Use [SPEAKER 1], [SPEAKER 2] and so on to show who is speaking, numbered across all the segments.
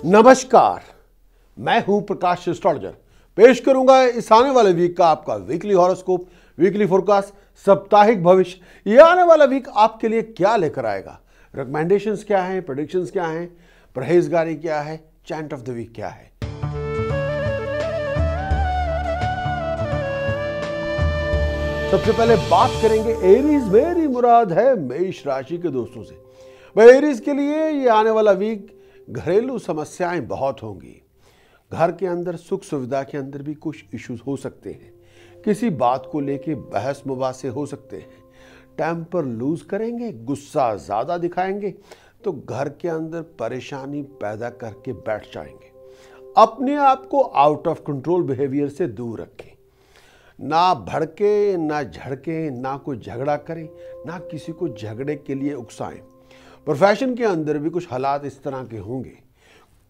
[SPEAKER 1] नमस्कार, मैं हूं प्रकाश एस्ट्रोलॉजर। पेश करूंगा इस आने वाले वीक का आपका वीकली हॉरोस्कोप, वीकली फोरकास्ट, साप्ताहिक भविष्य। ये आने वाला वीक आपके लिए क्या लेकर आएगा, रिकमेंडेशंस क्या हैं, प्रेडिक्शंस क्या हैं, परहेजगारी क्या है, चैंट ऑफ द वीक क्या है। सबसे पहले बात करेंगे एरीज। मेरी मुराद है मेष राशि के दोस्तों से। भाई एरीज के लिए ये आने वाला वीक घरेलू समस्याएं बहुत होंगी। घर के अंदर सुख सुविधा के अंदर भी कुछ इश्यूज हो सकते हैं। किसी बात को लेके बहस मुबासे हो सकते हैं। टेम्पर लूज करेंगे, गुस्सा ज्यादा दिखाएंगे तो घर के अंदर परेशानी पैदा करके बैठ जाएंगे। अपने आप को आउट ऑफ कंट्रोल बिहेवियर से दूर रखें। ना भड़के, ना झड़के, ना कोई झगड़ा करें, ना किसी को झगड़े के लिए उकसाएं। प्रोफेशन के अंदर भी कुछ हालात इस तरह के होंगे।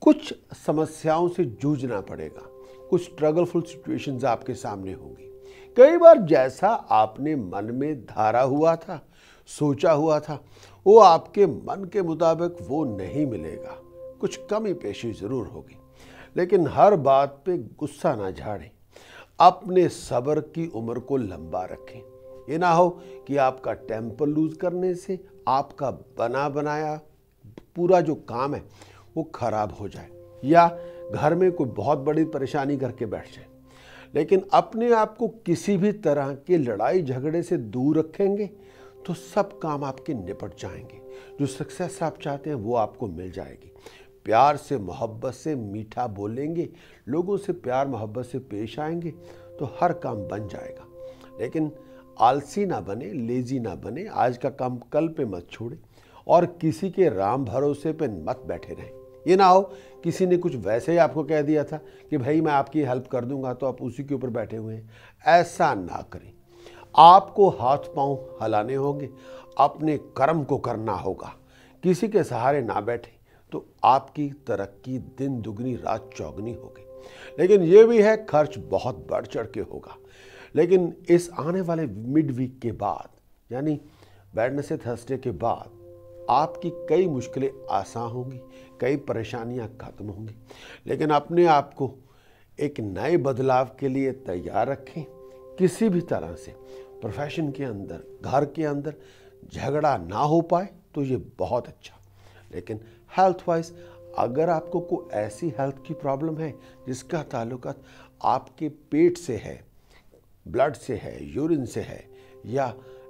[SPEAKER 1] कुछ समस्याओं से जूझना पड़ेगा। कुछ स्ट्रगलफुल सिचुएशंस आपके सामने होंगी। कई बार जैसा आपने मन में धारा हुआ था, सोचा हुआ था, वो आपके मन के मुताबिक वो नहीं मिलेगा। कुछ कमी पेशी जरूर होगी, लेकिन हर बात पे गुस्सा ना झाड़ें। अपने सब्र की उम्र को लंबा रखें। ये ना हो कि आपका टेम्पर लूज करने से आपका बना बनाया पूरा जो काम है वो खराब हो जाए या घर में कोई बहुत बड़ी परेशानी करके बैठ जाए। लेकिन अपने आप को किसी भी तरह के लड़ाई झगड़े से दूर रखेंगे तो सब काम आपके निपट जाएंगे। जो सक्सेस आप चाहते हैं वो आपको मिल जाएगी। प्यार से, मोहब्बत से, मीठा बोलेंगे, लोगों से प्यार मोहब्बत से पेश आएंगे तो हर काम बन जाएगा। लेकिन आलसी ना बने, लेजी ना बने। आज का काम कल पे मत छोड़े और किसी के राम भरोसे पे मत बैठे रहें। ये ना हो किसी ने कुछ वैसे ही आपको कह दिया था कि भाई मैं आपकी हेल्प कर दूंगा तो आप उसी के ऊपर बैठे हुए हैं। ऐसा ना करें। आपको हाथ पांव हिलाने होंगे, अपने कर्म को करना होगा। किसी के सहारे ना बैठे तो आपकी तरक्की दिन दुगनी रात चौगनी होगी। लेकिन ये भी है, खर्च बहुत बढ़ चढ़ के होगा। लेकिन इस आने वाले मिड वीक के बाद, यानी वेडनेसडे थर्सडे के बाद, आपकी कई मुश्किलें आसान होंगी, कई परेशानियां खत्म होंगी। लेकिन अपने आप को एक नए बदलाव के लिए तैयार रखें। किसी भी तरह से प्रोफेशन के अंदर, घर के अंदर झगड़ा ना हो पाए तो ये बहुत अच्छा। लेकिन हेल्थ वाइज अगर आपको कोई ऐसी हेल्थ की प्रॉब्लम है जिसका ताल्लुकात आपके पेट से है, ब्लड से है, यूरिन से है या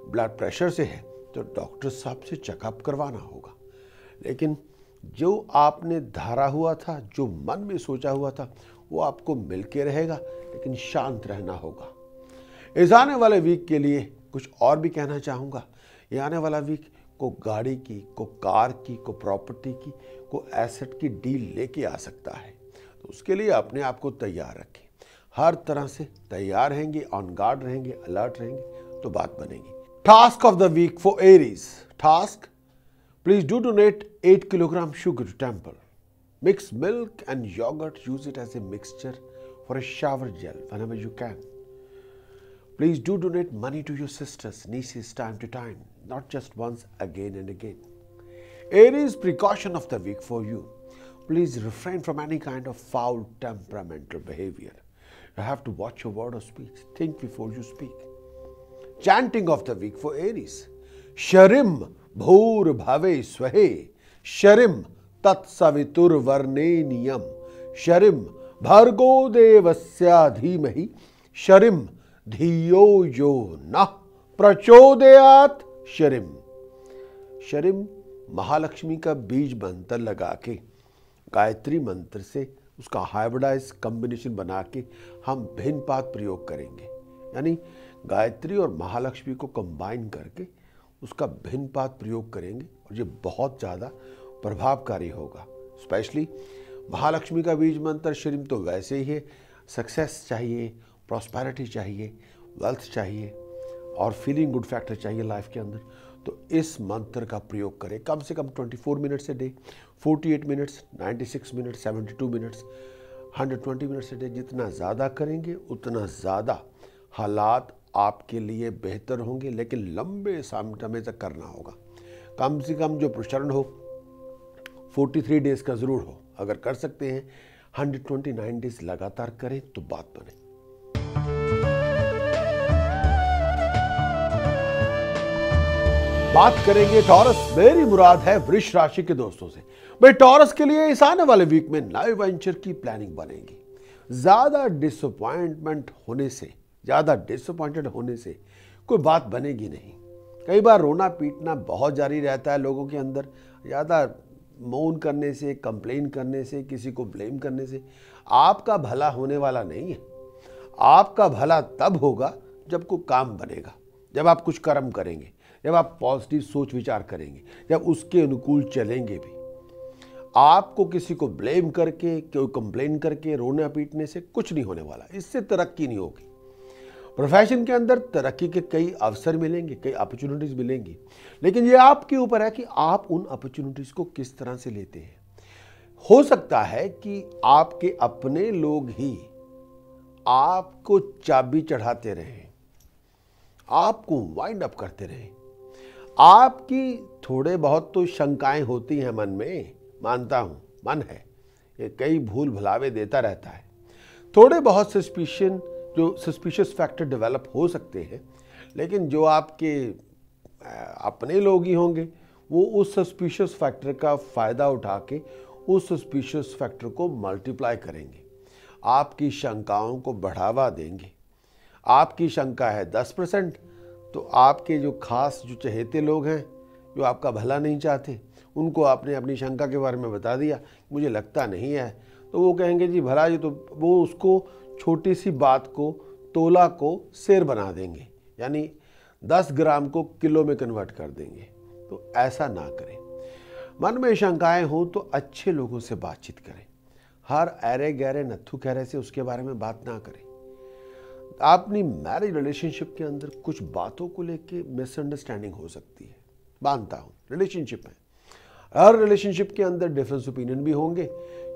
[SPEAKER 1] ब्लड प्रेशर से है तो डॉक्टर साहब से चेकअप करवाना होगा। लेकिन जो आपने धारा हुआ था, जो मन में सोचा हुआ था, वो आपको मिलके रहेगा, लेकिन शांत रहना होगा। इस आने वाले वीक के लिए कुछ और भी कहना चाहूँगा। ये आने वाला वीक को गाड़ी की, को कार की, को प्रॉपर्टी की, को एसेट की डील लेके आ सकता है। तो उसके लिए अपने आप को तैयार रखें। हर तरह से तैयार रहेंगे, ऑन गार्ड रहेंगे, अलर्ट रहेंगे तो बात बनेगी। Task of the week for Aries. Task: please do donate 8 kilogram sugar to temple. Mix milk and yogurt, use it as a mixture for a shower gel whenever you can. Please do donate money to your sisters, nieces time to time, not just once, again and again. Aries, precaution of the week for you. Please refrain from any kind of foul temperamental behavior. You have to watch your word of speech. Think before you speak. Chanting of the week for Aries. Sharim bhur bhave swahe. Sharim tat savitur varneniyam. Sharim bhargo devasya dhimahi. Sharim धियो यो न प्रचोदयात। शरिम। शरिम महालक्ष्मी का बीज मंत्र लगा के, गायत्री मंत्र से उसका हाइब्रिडाइज कॉम्बिनेशन बना के हम भिन्न पात प्रयोग करेंगे। यानी गायत्री और महालक्ष्मी को कंबाइन करके उसका भिन्न पात प्रयोग करेंगे और ये बहुत ज़्यादा प्रभावकारी होगा। स्पेशली महालक्ष्मी का बीज मंत्र शरिम तो वैसे ही है। सक्सेस चाहिए, प्रॉस्पेरिटी चाहिए, वेल्थ चाहिए और फीलिंग गुड फैक्टर चाहिए लाइफ के अंदर, तो इस मंत्र का प्रयोग करें। कम से कम 24 minutes a day, 48 minutes, 96 minutes, 72 minutes, 120 minutes a day. जितना ज़्यादा करेंगे उतना ज़्यादा हालात आपके लिए बेहतर होंगे। लेकिन लंबे समय तक करना होगा। कम से कम जो प्रचरण हो 43 डेज़ का ज़रूर हो। अगर कर सकते हैं 129 डेज लगातार करें तो बात बने। बात करेंगे टॉरस, मेरी मुराद है वृष राशि के दोस्तों से। भाई टॉरस के लिए इस आने वाले वीक में नए वेंचर की प्लानिंग बनेगी। ज्यादा डिसअपॉइंटेड होने से कोई बात बनेगी नहीं। कई बार रोना पीटना बहुत जारी रहता है लोगों के अंदर। ज़्यादा मौन करने से, कंप्लेन करने से, किसी को ब्लेम करने से आपका भला होने वाला नहीं है। आपका भला तब होगा जब कोई काम बनेगा, जब आप कुछ कर्म करेंगे, जब आप पॉजिटिव सोच विचार करेंगे, जब उसके अनुकूल चलेंगे भी। आपको किसी को ब्लेम करके, कोई कंप्लेन करके, रोना पीटने से कुछ नहीं होने वाला। इससे तरक्की नहीं होगी। प्रोफेशन के अंदर तरक्की के कई अवसर मिलेंगे, कई अपॉर्चुनिटीज मिलेंगी, लेकिन ये आपके ऊपर है कि आप उन अपॉर्चुनिटीज को किस तरह से लेते हैं। हो सकता है कि आपके अपने लोग ही आपको चाबी चढ़ाते रहें, आपको वाइंड अप करते रहें। आपकी थोड़े बहुत तो शंकाएं होती हैं मन में, मानता हूं, मन है, ये कई भूल भुलावे देता रहता है। थोड़े बहुत सस्पिशियस फैक्टर डेवलप हो सकते हैं, लेकिन जो आपके अपने लोग ही होंगे वो उस सस्पिशियस फैक्टर का फ़ायदा उठा के उस सस्पिशियस फैक्टर को मल्टीप्लाई करेंगे, आपकी शंकाओं को बढ़ावा देंगे। आपकी शंका है 10%, तो आपके जो खास जो चहेते लोग हैं, जो आपका भला नहीं चाहते, उनको आपने अपनी शंका के बारे में बता दिया, मुझे लगता नहीं है, तो वो कहेंगे जी भला जी, तो वो उसको छोटी सी बात को, तोला को शेर बना देंगे, यानी 10 ग्राम को किलो में कन्वर्ट कर देंगे। तो ऐसा ना करें। मन में शंकाएं हो तो अच्छे लोगों से बातचीत करें। हर अरे गहरे नत्थु खैरे से उसके बारे में बात ना करें। अपनी मैरिज रिलेशनशिप के अंदर कुछ बातों को लेके मिसअंडरस्टैंडिंग हो सकती है, मानता हूँ, रिलेशनशिप में। हर रिलेशनशिप के अंदर डिफरेंस ओपिनियन भी होंगे,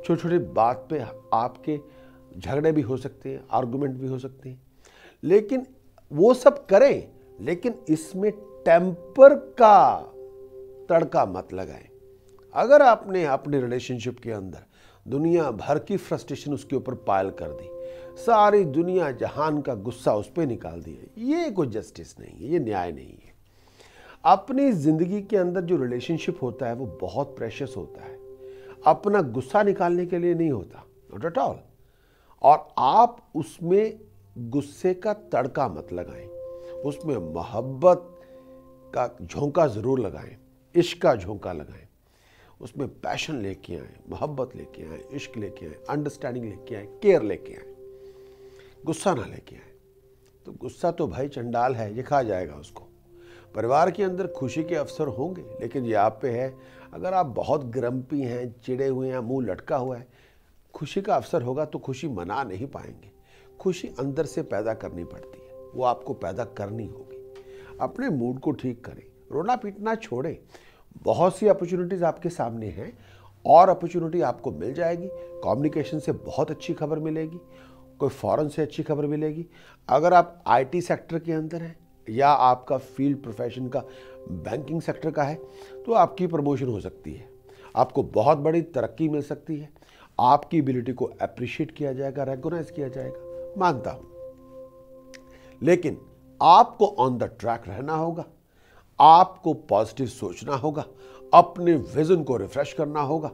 [SPEAKER 1] छोटी छोटी बात पे आपके झगड़े भी हो सकते हैं, आर्गुमेंट भी हो सकते हैं, लेकिन वो सब करें, लेकिन इसमें टेम्पर का तड़का मत लगाएं। अगर आपने अपने रिलेशनशिप के अंदर दुनिया भर की फ्रस्ट्रेशन उसके ऊपर पायल कर दी, सारी दुनिया जहान का गुस्सा उस पर निकाल दिया, ये कोई जस्टिस नहीं है, ये न्याय नहीं है। अपनी जिंदगी के अंदर जो रिलेशनशिप होता है वो बहुत प्रेशियस होता है, अपना गुस्सा निकालने के लिए नहीं होता, नॉट एट ऑल। और आप उसमें गुस्से का तड़का मत लगाएं, उसमें मोहब्बत का झोंका जरूर लगाएं, इश्क का झोंका लगाएं, उसमें पैशन लेके आए, मोहब्बत लेके आए, इश्क लेके आए, अंडरस्टैंडिंग लेके आए, केयर लेके आए, गुस्सा ना लेके आए। तो गुस्सा तो भाई चंडाल है, ये खा जाएगा उसको। परिवार के अंदर खुशी के अवसर होंगे, लेकिन ये आप पे है। अगर आप बहुत ग्रम्पी हैं, चिड़े हुए हैं, मुंह लटका हुआ है, खुशी का अवसर होगा तो खुशी मना नहीं पाएंगे। खुशी अंदर से पैदा करनी पड़ती है, वो आपको पैदा करनी होगी। अपने मूड को ठीक करें, रोना पीटना छोड़ें। बहुत सी अपॉर्चुनिटीज़ आपके सामने हैं और अपॉर्चुनिटी आपको मिल जाएगी। कम्युनिकेशन से बहुत अच्छी खबर मिलेगी, कोई फॉरेन से अच्छी खबर मिलेगी। अगर आप आईटी सेक्टर के अंदर हैं या आपका फील्ड प्रोफेशन का बैंकिंग सेक्टर का है, तो आपकी प्रमोशन हो सकती है, आपको बहुत बड़ी तरक्की मिल सकती है, आपकी एबिलिटी को अप्रिशिएट किया जाएगा, रेकॉग्नाइज किया जाएगा, मानता हूं। लेकिन आपको ऑन द ट्रैक रहना होगा, आपको पॉजिटिव सोचना होगा, अपने विजन को रिफ्रेश करना होगा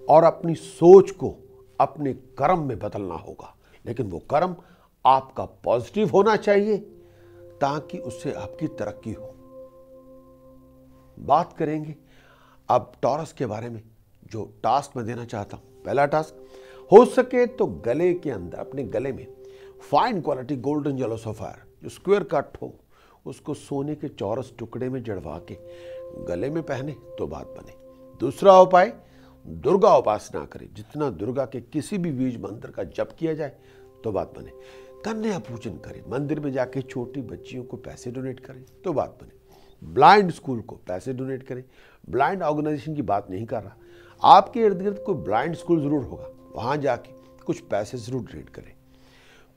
[SPEAKER 1] और अपनी सोच को अपने कर्म में बदलना होगा। लेकिन वो कर्म आपका पॉजिटिव होना चाहिए ताकि उससे आपकी तरक्की हो। बात करेंगे अब टॉरस के बारे में, जो टास्क मैं देना चाहता हूं। पहला टास्क, हो सके तो गले के अंदर, अपने गले में fine quality golden yellow sapphire जो स्क्वायर कट हो, उसको सोने के चौरस टुकड़े में जड़वा के गले में पहने तो बात बने। दूसरा उपाय, दुर्गा उपासना करें। जितना दुर्गा के किसी भी बीज मंत्र का जप किया जाए तो बात बने। कन्या पूजन करें, मंदिर में जाके छोटी बच्चियों को पैसे डोनेट करें तो बात बने। ब्लाइंड स्कूल को पैसे डोनेट करें। ब्लाइंड ऑर्गेनाइजेशन की बात नहीं कर रहा, आपके इर्द गिर्द कोई ब्लाइंड स्कूल जरूर होगा, वहां जाके कुछ पैसे जरूर डोनेट करें।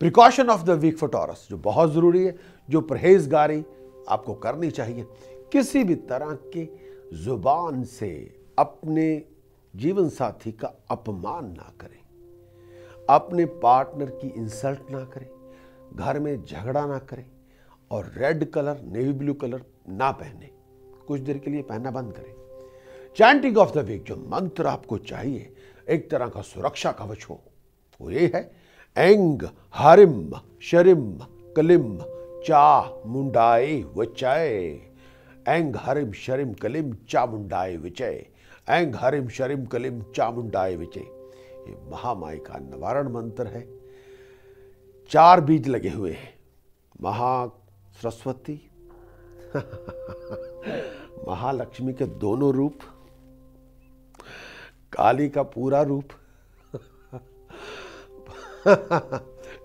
[SPEAKER 1] Precaution of the week for Taurus, जो बहुत जरूरी है, जो परहेजगारी आपको करनी चाहिए। किसी भी तरह के जुबान से अपने जीवन साथी का अपमान ना करें, अपने पार्टनर की इंसल्ट ना करें, घर में झगड़ा ना करें और red colour, navy blue colour ना पहने, कुछ देर के लिए पहनना बंद करें। चैंटिंग ऑफ द वीक, जो मंत्र आपको चाहिए एक तरह का सुरक्षा कवच हो, वो ये है, एंग हरिम शरिम कलिम चा मुंडाए वचय। एंग हरिम शरिम कलिम चा मुंडाए विचय। एंग हरिम शरिम कलिम चा मुंडाए विचय। ये महामाई का निवारण मंत्र है। 4 बीज लगे हुए हैं, महा सरस्वती महालक्ष्मी के दोनों रूप, काली का पूरा रूप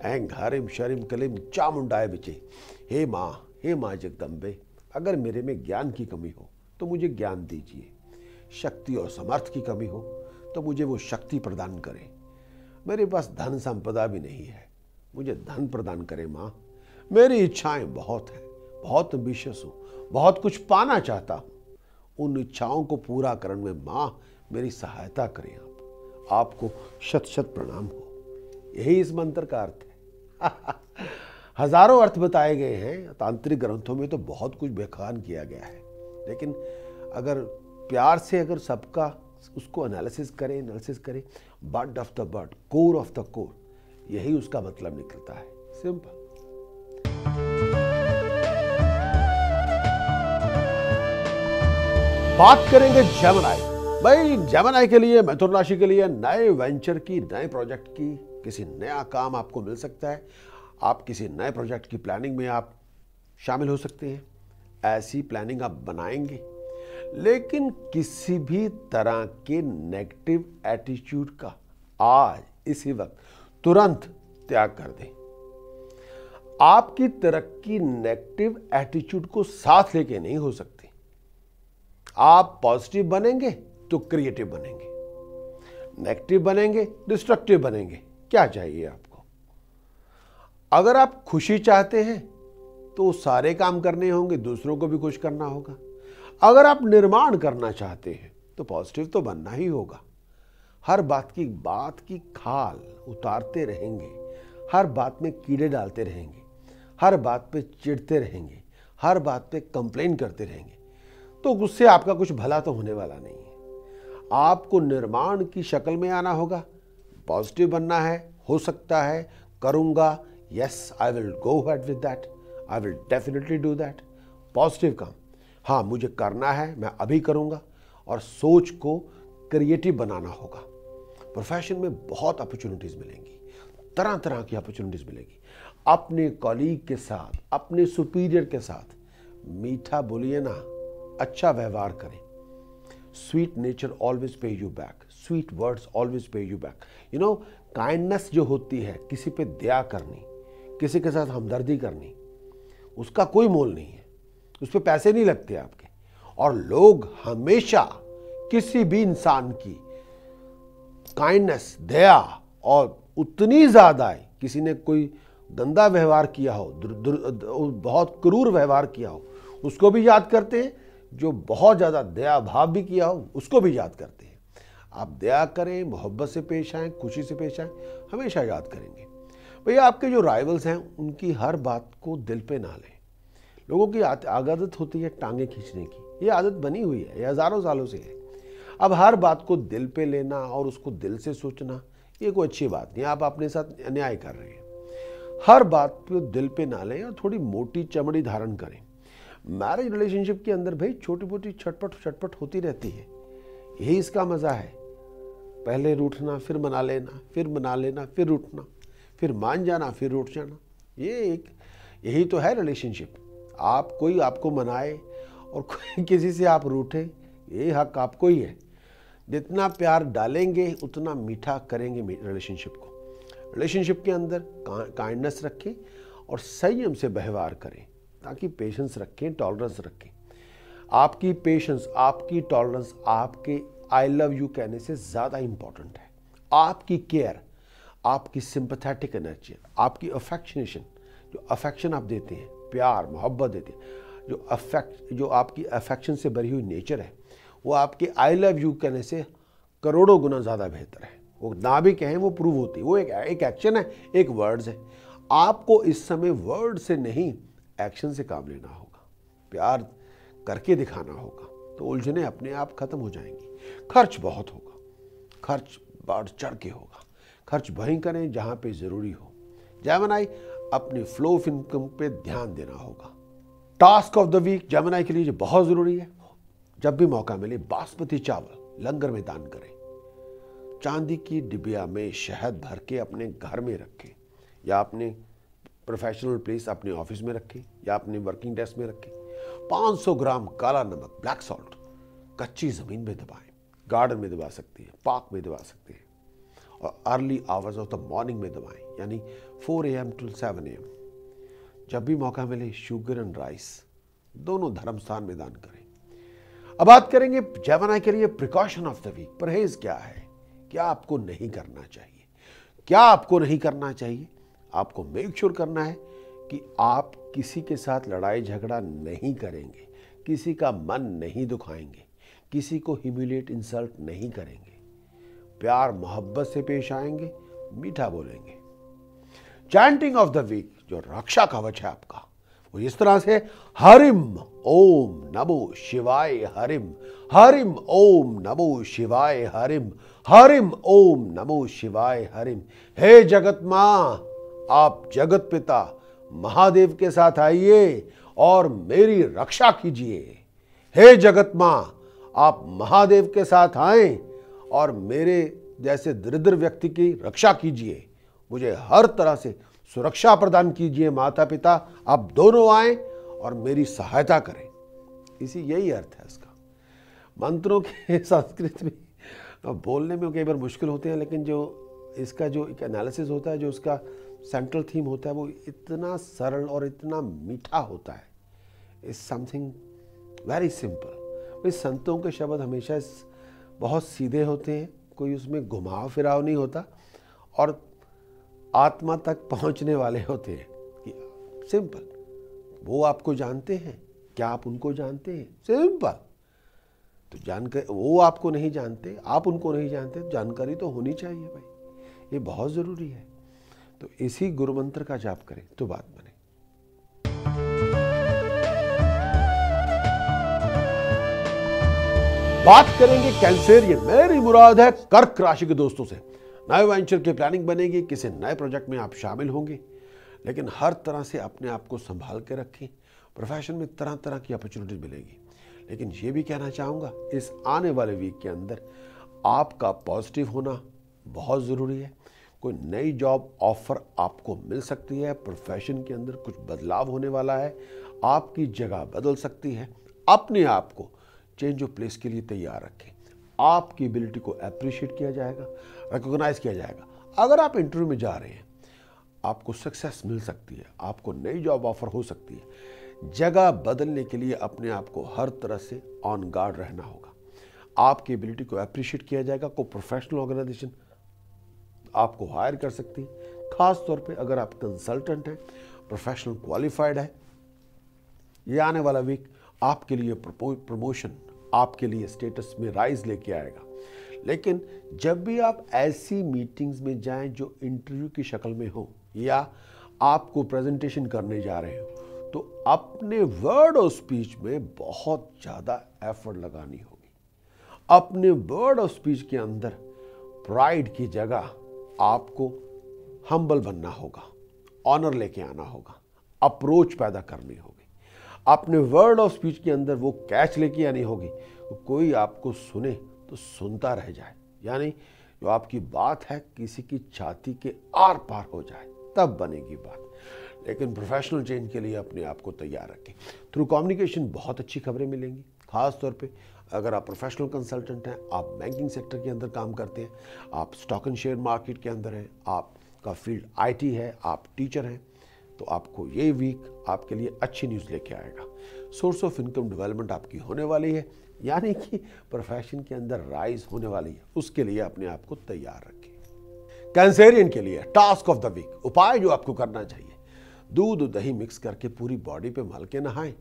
[SPEAKER 1] एंग हरिम शरिम कलिम चामुंडाए विचे। हे माँ जगदम्बे, अगर मेरे में ज्ञान की कमी हो तो मुझे ज्ञान दीजिए, शक्ति और समर्थ की कमी हो तो मुझे वो शक्ति प्रदान करें। मेरे पास धन संपदा भी नहीं है, मुझे धन प्रदान करें माँ। मेरी इच्छाएं बहुत हैं, बहुत एम्बिशियस हूँ, बहुत कुछ पाना चाहता हूँ। उन इच्छाओं को पूरा करने में माँ मेरी सहायता करें आप। आपको शत शत प्रणाम हो। यही इस मंत्र का अर्थ है। हजारों अर्थ बताए गए हैं, तांत्रिक ग्रंथों में तो बहुत कुछ व्याख्यान किया गया है, लेकिन अगर प्यार से अगर सबका उसको एनालिसिस करें, bud of the bud, core of the core, यही उसका मतलब निकलता है। सिंपल। बात करेंगे जेमिनी। भाई जेमिनी के लिए, मिथुन राशि के लिए नए वेंचर की, नए प्रोजेक्ट की, किसी नया काम आपको मिल सकता है। आप किसी नए प्रोजेक्ट की प्लानिंग में आप शामिल हो सकते हैं। ऐसी प्लानिंग आप बनाएंगे, लेकिन किसी भी तरह के नेगेटिव एटीट्यूड का आज इसी वक्त तुरंत त्याग कर दें। आपकी तरक्की नेगेटिव एटीट्यूड को साथ लेके नहीं हो सकती। आप पॉजिटिव बनेंगे तो क्रिएटिव बनेंगे, नेगेटिव बनेंगे डिस्ट्रक्टिव बनेंगे। क्या चाहिए आपको? अगर आप खुशी चाहते हैं तो सारे काम करने होंगे, दूसरों को भी खुश करना होगा। अगर आप निर्माण करना चाहते हैं तो पॉजिटिव तो बनना ही होगा। हर बात की खाल उतारते रहेंगे, हर बात में कीड़े डालते रहेंगे, हर बात पे चिढ़ते रहेंगे, हर बात पे कंप्लेन करते रहेंगे, तो उससे आपका कुछ भला तो होने वाला नहीं है। आपको निर्माण की शक्ल में आना होगा, पॉजिटिव बनना है। हो सकता है करूंगा, yes I will go ahead with that, I will definitely do that. Positive काम, हाँ मुझे करना है, मैं अभी करूंगा। और सोच को क्रिएटिव बनाना होगा। प्रोफेशन में बहुत अपॉर्चुनिटीज मिलेंगी, तरह तरह की अपॉर्चुनिटीज मिलेगी। अपने कॉलीग के साथ, अपने सुपीरियर के साथ मीठा बोलिए ना, अच्छा व्यवहार करें। स्वीट नेचर ऑलवेज पे you back, sweet words always पे you back. You know, kindness जो होती है, किसी पे दया करनी, किसी के साथ हमदर्दी करनी, उसका कोई मोल नहीं है, उस पर पैसे नहीं लगते आपके। और लोग हमेशा किसी भी इंसान की काइंडनेस, दया, और उतनी ज्यादा है, किसी ने कोई गंदा व्यवहार किया हो, बहुत क्रूर व्यवहार किया हो, उसको भी याद करते हैं। जो बहुत ज्यादा दया भाव भी किया हो, उसको भी याद करते हैं। आप दया करें, मोहब्बत से पेश आएं, खुशी से पेश आएं, हमेशा याद करेंगे। भैया आपके जो राइवल्स हैं, उनकी हर बात को दिल पे ना लें। लोगों की आदत होती है टांगे खींचने की, ये आदत बनी हुई है, ये हजारों सालों से है। अब हर बात को दिल पे लेना और उसको दिल से सोचना, ये कोई अच्छी बात नहीं। आप अपने साथ अन्याय कर रहे हैं। हर बात को दिल पे ना लें और थोड़ी मोटी चमड़ी धारण करें। मैरिज रिलेशनशिप के अंदर भाई छोटी मोटी छटपट होती रहती है, यही इसका मजा है। पहले रूठना, फिर मना लेना, फिर मना लेना, फिर रूठना, फिर मान जाना, फिर रूठ जाना। यही तो है रिलेशनशिप। आप कोई आपको मनाए और कोई किसी से आप रूठे, ये हक आपको ही है। जितना प्यार डालेंगे उतना मीठा करेंगे रिलेशनशिप को। रिलेशनशिप के अंदर काइंडनेस रखें और संयम से व्यवहार करें, ताकि पेशेंस रखें, टॉलरेंस रखें। आपकी पेशेंस, आपकी टॉलरेंस आपके आई लव यू कहने से ज़्यादा इंपॉर्टेंट है। आपकी केयर, आपकी सिंपैथेटिक एनर्जी, आपकी अफेक्शनेशन, जो अफेक्शन आप देते हैं, प्यार मोहब्बत देते हैं, जो आपकी अफेक्शन से भरी हुई नेचर है, वो आपके आई लव यू कहने से करोड़ों गुना ज़्यादा बेहतर है। वो ना भी कहें वो प्रूव होती है। वो एक एक्शन है, एक वर्ड्स है। आपको इस समय वर्ड से नहीं एक्शन से काम लेना होगा, प्यार करके दिखाना होगा, तो उलझने अपने आप खत्म हो जाएंगी। खर्च बहुत होगा, खर्च बढ़ चढ़ के होगा। खर्च वहीं करें जहां पे ज़रूरी हो। जेमिनी, अपनी फ्लो ऑफ इनकम पे ध्यान देना होगा। Task of the week Gemini के लिए जो बहुत ज़रूरी है, जब भी मौका मिले बासमती चावल लंगर में दान करें। चांदी की डिबिया में शहद भर के अपने घर में रखें, या अपने प्रोफेशनल प्लेस अपने ऑफिस में रखें, या अपने वर्किंग डेस्क में रखें। 500 ग्राम काला नमक, ब्लैक सॉल्ट, कच्ची ज़मीन में दबाएं। गार्डन में दबा सकते हैं, पार्क में दबा सकते हैं, और early hours of the morning में दबाएं, यानी 4 AM to 7 AM। जब भी मौका मिले शुगर एंड राइस दोनों धर्म स्थान में दान करें। अब बात करेंगे जेमिनी के लिए प्रिकॉशन ऑफ द वीक। परहेज क्या है, क्या आपको नहीं करना चाहिए? क्या आपको नहीं करना चाहिए? आपको मेक श्योर करना है कि आप किसी के साथ लड़ाई झगड़ा नहीं करेंगे, किसी का मन नहीं दुखाएंगे, किसी को ह्यूमिलिएट इंसल्ट नहीं करेंगे, प्यार मोहब्बत से पेश आएंगे, मीठा बोलेंगे। चैंटिंग ऑफ द वीक, जो रक्षा कवच है आपका, वो इस तरह से हरिम ओम नमो शिवाय हरिम, हरिम ओम नमो शिवाय हरिम, हरिम ओम नमो शिवाय हरिम। हे जगत मां, आप जगत पिता महादेव के साथ आइए और मेरी रक्षा कीजिए। हे जगत मां, आप महादेव के साथ आएं और मेरे जैसे दरिद्र व्यक्ति की रक्षा कीजिए। मुझे हर तरह से सुरक्षा प्रदान कीजिए। माता पिता, आप दोनों आएं और मेरी सहायता करें। यही अर्थ है इसका। मंत्रों के संस्कृत में बोलने में कई बार मुश्किल होते हैं, लेकिन जो इसका जो एक एनालिसिस होता है, जो उसका सेंट्रल थीम होता है, वो इतना सरल और इतना मीठा होता है। It's something very simple. भाई संतों के शब्द हमेशा बहुत सीधे होते हैं, कोई उसमें घुमाव फिराव नहीं होता, और आत्मा तक पहुंचने वाले होते हैं। कि सिंपल, वो आपको जानते हैं, क्या आप उनको जानते हैं? सिंपल। तो जानकारी, वो आपको नहीं जानते, आप उनको नहीं जानते, जानकारी तो होनी चाहिए भाई, ये बहुत ज़रूरी है। तो इसी गुरु मंत्र का जाप करें तो बात बने। बात करेंगे कैंसेरियन, मेरी मुराद है कर्क राशि के दोस्तों से। नए वेंचर की प्लानिंग बनेगी, किसी नए प्रोजेक्ट में आप शामिल होंगे, लेकिन हर तरह से अपने आप को संभाल के रखें। प्रोफेशन में तरह तरह की अपॉर्चुनिटीज मिलेगी, लेकिन ये भी कहना चाहूँगा, इस आने वाले वीक के अंदर आपका पॉजिटिव होना बहुत ज़रूरी है। कोई नई जॉब ऑफर आपको मिल सकती है, प्रोफेशन के अंदर कुछ बदलाव होने वाला है, आपकी जगह बदल सकती है। अपने आप को चेंज ऑफ प्लेस के लिए तैयार रखें। आपकी एबिलिटी को अप्रिशिएट किया जाएगा, रिकॉग्नाइज किया जाएगा। अगर आप इंटरव्यू में जा रहे हैं, आपको सक्सेस मिल सकती है, आपको नई जॉब ऑफर हो सकती है। जगह बदलने के लिए अपने आप को हर तरह से ऑन गार्ड रहना होगा। आपकी एबिलिटी को अप्रिशिएट किया जाएगा। कोई प्रोफेशनल ऑर्गेनाइजेशन आपको हायर कर सकती है, खास तौर पे अगर आप कंसल्टेंट हैं, प्रोफेशनल क्वालिफाइड है। ये आने वाला वीक आपके लिए प्रमोशन, आपके लिए स्टेटस में राइज लेके आएगा। लेकिन जब भी आप ऐसी मीटिंग्स में जाएं जो इंटरव्यू की शक्ल में हो, या आपको प्रेजेंटेशन करने जा रहे हो, तो अपने वर्ड और स्पीच में बहुत ज़्यादा एफर्ट लगानी होगी। अपने वर्ड और स्पीच के अंदर प्राइड की जगह आपको हम्बल बनना होगा, ऑनर लेके आना होगा, अप्रोच पैदा करनी होगी। अपने वर्ड और स्पीच के अंदर वो कैच लेके आनी होगी, तो कोई आपको सुने तो सुनता रह जाए, यानी जो आपकी बात है किसी की छाती के आर पार हो जाए, तब बनेगी बात। लेकिन प्रोफेशनल चेंज के लिए अपने आप को तैयार रखें। थ्रू कम्युनिकेशन बहुत अच्छी खबरें मिलेंगी, खास तौर पे अगर आप प्रोफेशनल कंसल्टेंट हैं, आप बैंकिंग सेक्टर के अंदर काम करते हैं, आप स्टॉक एंड शेयर मार्केट के अंदर हैं, आपका फील्ड आईटी है, आप टीचर हैं, तो आपको ये वीक आपके लिए अच्छी न्यूज़ लेके आएगा। सोर्स ऑफ इनकम डेवलपमेंट आपकी होने वाली है, यानी कि प्रोफेशन के अंदर राइज होने वाली है। उसके लिए अपने आप को तैयार रखें। कैंसेरियन के लिए टास्क ऑफ द वीक, उपाय जो आपको करना चाहिए, दूध और दही मिक्स करके पूरी बॉडी पे मल के नहाएं,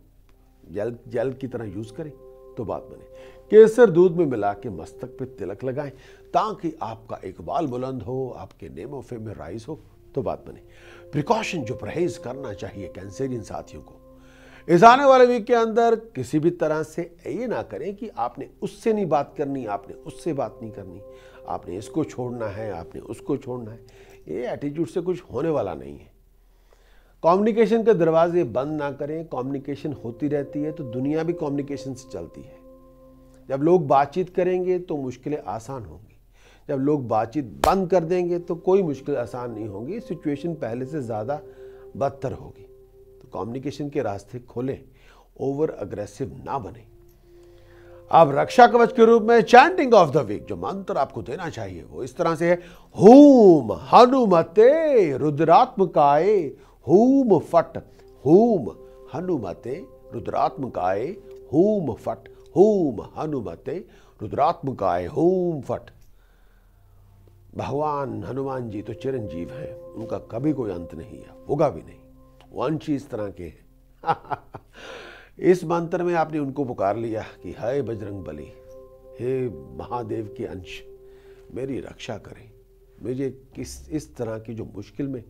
[SPEAKER 1] जेल की तरह यूज करें, तो बात बने। केसर दूध में मिला के मस्तक पे तिलक लगाएं ताकि आपका इकबाल बुलंद हो, आपके नेमो फेम में राइज हो, तो बात बने। प्रिकॉशन जो परहेज करना चाहिए कैंसरियन साथियों को, इस आने वाले वीक के अंदर किसी भी तरह से ये ना करें कि आपने उससे नहीं बात करनी, आपने उससे बात नहीं करनी, आपने इसको छोड़ना है, आपने उसको छोड़ना है। ये एटीट्यूड से कुछ होने वाला नहीं है। कम्युनिकेशन के दरवाजे बंद ना करें। कम्युनिकेशन होती रहती है तो दुनिया भी कम्युनिकेशन से चलती है। जब लोग बातचीत करेंगे तो मुश्किलें आसान होंगी, जब लोग बातचीत बंद कर देंगे तो कोई मुश्किल आसान नहीं होगी, सिचुएशन पहले से ज़्यादा बदतर होगी। तो कम्युनिकेशन के रास्ते खोलें, ओवर अग्रेसिव ना बने। अब रक्षा कवच के रूप में चैंटिंग ऑफ द वीक जो मंत्र आपको देना चाहिए वो इस तरह से है। हूम हनुमते रुद्रात्मकाय हूम फट, हूम हनुमते रुद्रात्मकाय हूम फट, हूम हनुमते रुद्रात्मकाय हूम फट। भगवान हनुमान जी तो चिरंजीव हैं, उनका कभी कोई अंत नहीं है, होगा भी नहीं। वंश इस तरह के हैं। इस मंत्र में आपने उनको पुकार लिया कि हे बजरंग बली, हे महादेव के अंश, मेरी रक्षा करें। मुझे इस तरह की जो मुश्किल में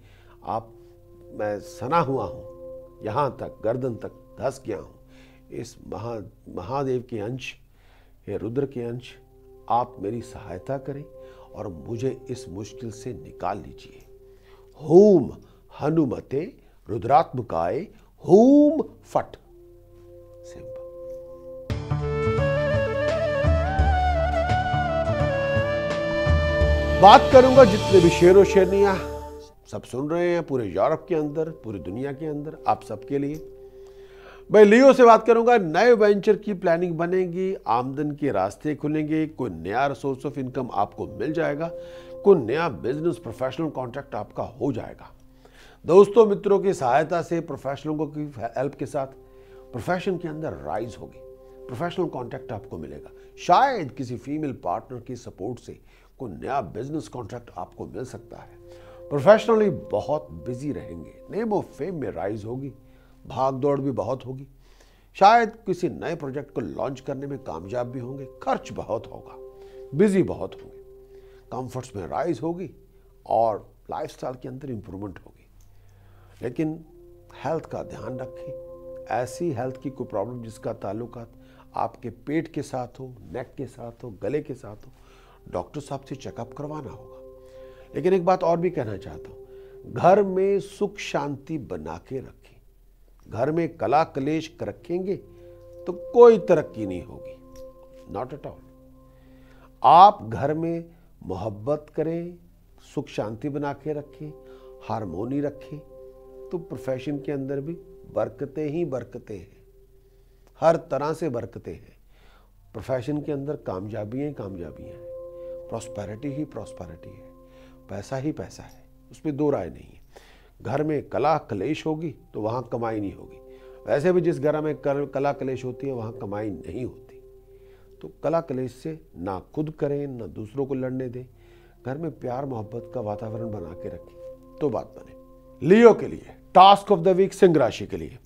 [SPEAKER 1] मैं सना हुआ हूँ, यहाँ तक गर्दन तक धस गया हूँ, इस महादेव के अंश, हे रुद्र के अंश, आप मेरी सहायता करें और मुझे इस मुश्किल से निकाल लीजिए। हूम हनुमते रुद्रात्मकाय हूम फट। सिंपल। बात करूंगा जितने भी शेर और शेरनियां सब सुन रहे हैं पूरे यूरोप के अंदर, पूरी दुनिया के अंदर, आप सबके लिए। भाई लियो से बात करूंगा। नए वेंचर की प्लानिंग बनेगी, आमदन के रास्ते खुलेंगे, कोई नया सोर्स ऑफ इनकम आपको मिल जाएगा, कोई नया बिजनेस प्रोफेशनल कॉन्ट्रैक्ट आपका हो जाएगा। दोस्तों मित्रों की सहायता से, प्रोफेशनलों की हेल्प के साथ प्रोफेशन के अंदर राइज होगी, प्रोफेशनल कॉन्ट्रैक्ट आपको मिलेगा। शायद किसी फीमेल पार्टनर की सपोर्ट से कोई नया बिजनेस कॉन्ट्रैक्ट आपको मिल सकता है। प्रोफेशनली बहुत बिजी रहेंगे, नेम ऑफ फेम में राइज होगी, भाग दौड़ भी बहुत होगी, शायद किसी नए प्रोजेक्ट को लॉन्च करने में कामयाब भी होंगे, खर्च बहुत होगा, बिजी बहुत होंगे, कंफर्ट्स में राइज होगी और लाइफस्टाइल के अंदर इंप्रूवमेंट होगी। लेकिन हेल्थ का ध्यान रखें। ऐसी हेल्थ की कोई प्रॉब्लम जिसका ताल्लुकात आपके पेट के साथ हो, नेक के साथ हो, गले के साथ हो, डॉक्टर साहब से चेकअप करवाना होगा। लेकिन एक बात और भी कहना चाहता हूं, घर में सुख शांति बना के रखें। घर में कला कलेश रखेंगे तो कोई तरक्की नहीं होगी, नॉट एट ऑल। आप घर में मोहब्बत करें, सुख शांति बना के रखें, हारमोनी रखें, तो प्रोफेशन के अंदर भी बरकतें ही बरकतें हैं, हर तरह से बरकतें हैं। प्रोफेशन के अंदर कामयाबियां ही कामयाबियां हैं, प्रॉस्पेरिटी ही प्रॉस्पेरिटी है, पैसा ही पैसा है, उसमें दो राय नहीं है। घर में कला कलेश होगी तो वहाँ कमाई नहीं होगी। वैसे भी जिस घर में कला कलेश होती है वहाँ कमाई नहीं होती। तो कला कलेश से ना खुद करें ना दूसरों को लड़ने दें, घर में प्यार मोहब्बत का वातावरण बना के रखें तो बात बने। लियो के लिए टास्क ऑफ द वीक, सिंह राशि के लिए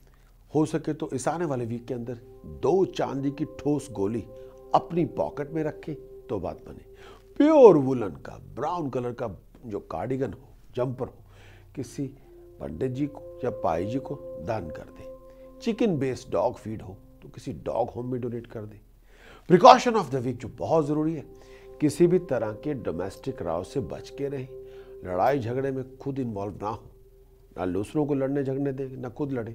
[SPEAKER 1] हो सके तो इस आने वाले वीक के अंदर 2 चांदी की ठोस गोली अपनी पॉकेट में रखें तो बात बने। प्योर वुलन का ब्राउन कलर का जो कार्डिगन हो, जंपर हो, किसी पंडित जी को या पाई जी को दान कर दें। चिकन बेस्ड डॉग फीड हो तो किसी डॉग होम में डोनेट कर दें। प्रिकॉशन ऑफ द वीक जो बहुत जरूरी है, किसी भी तरह के डोमेस्टिक राव से बच के रहें। लड़ाई झगड़े में खुद इन्वॉल्व ना हो, ना दूसरों को लड़ने झगड़ने दें, ना खुद लड़े,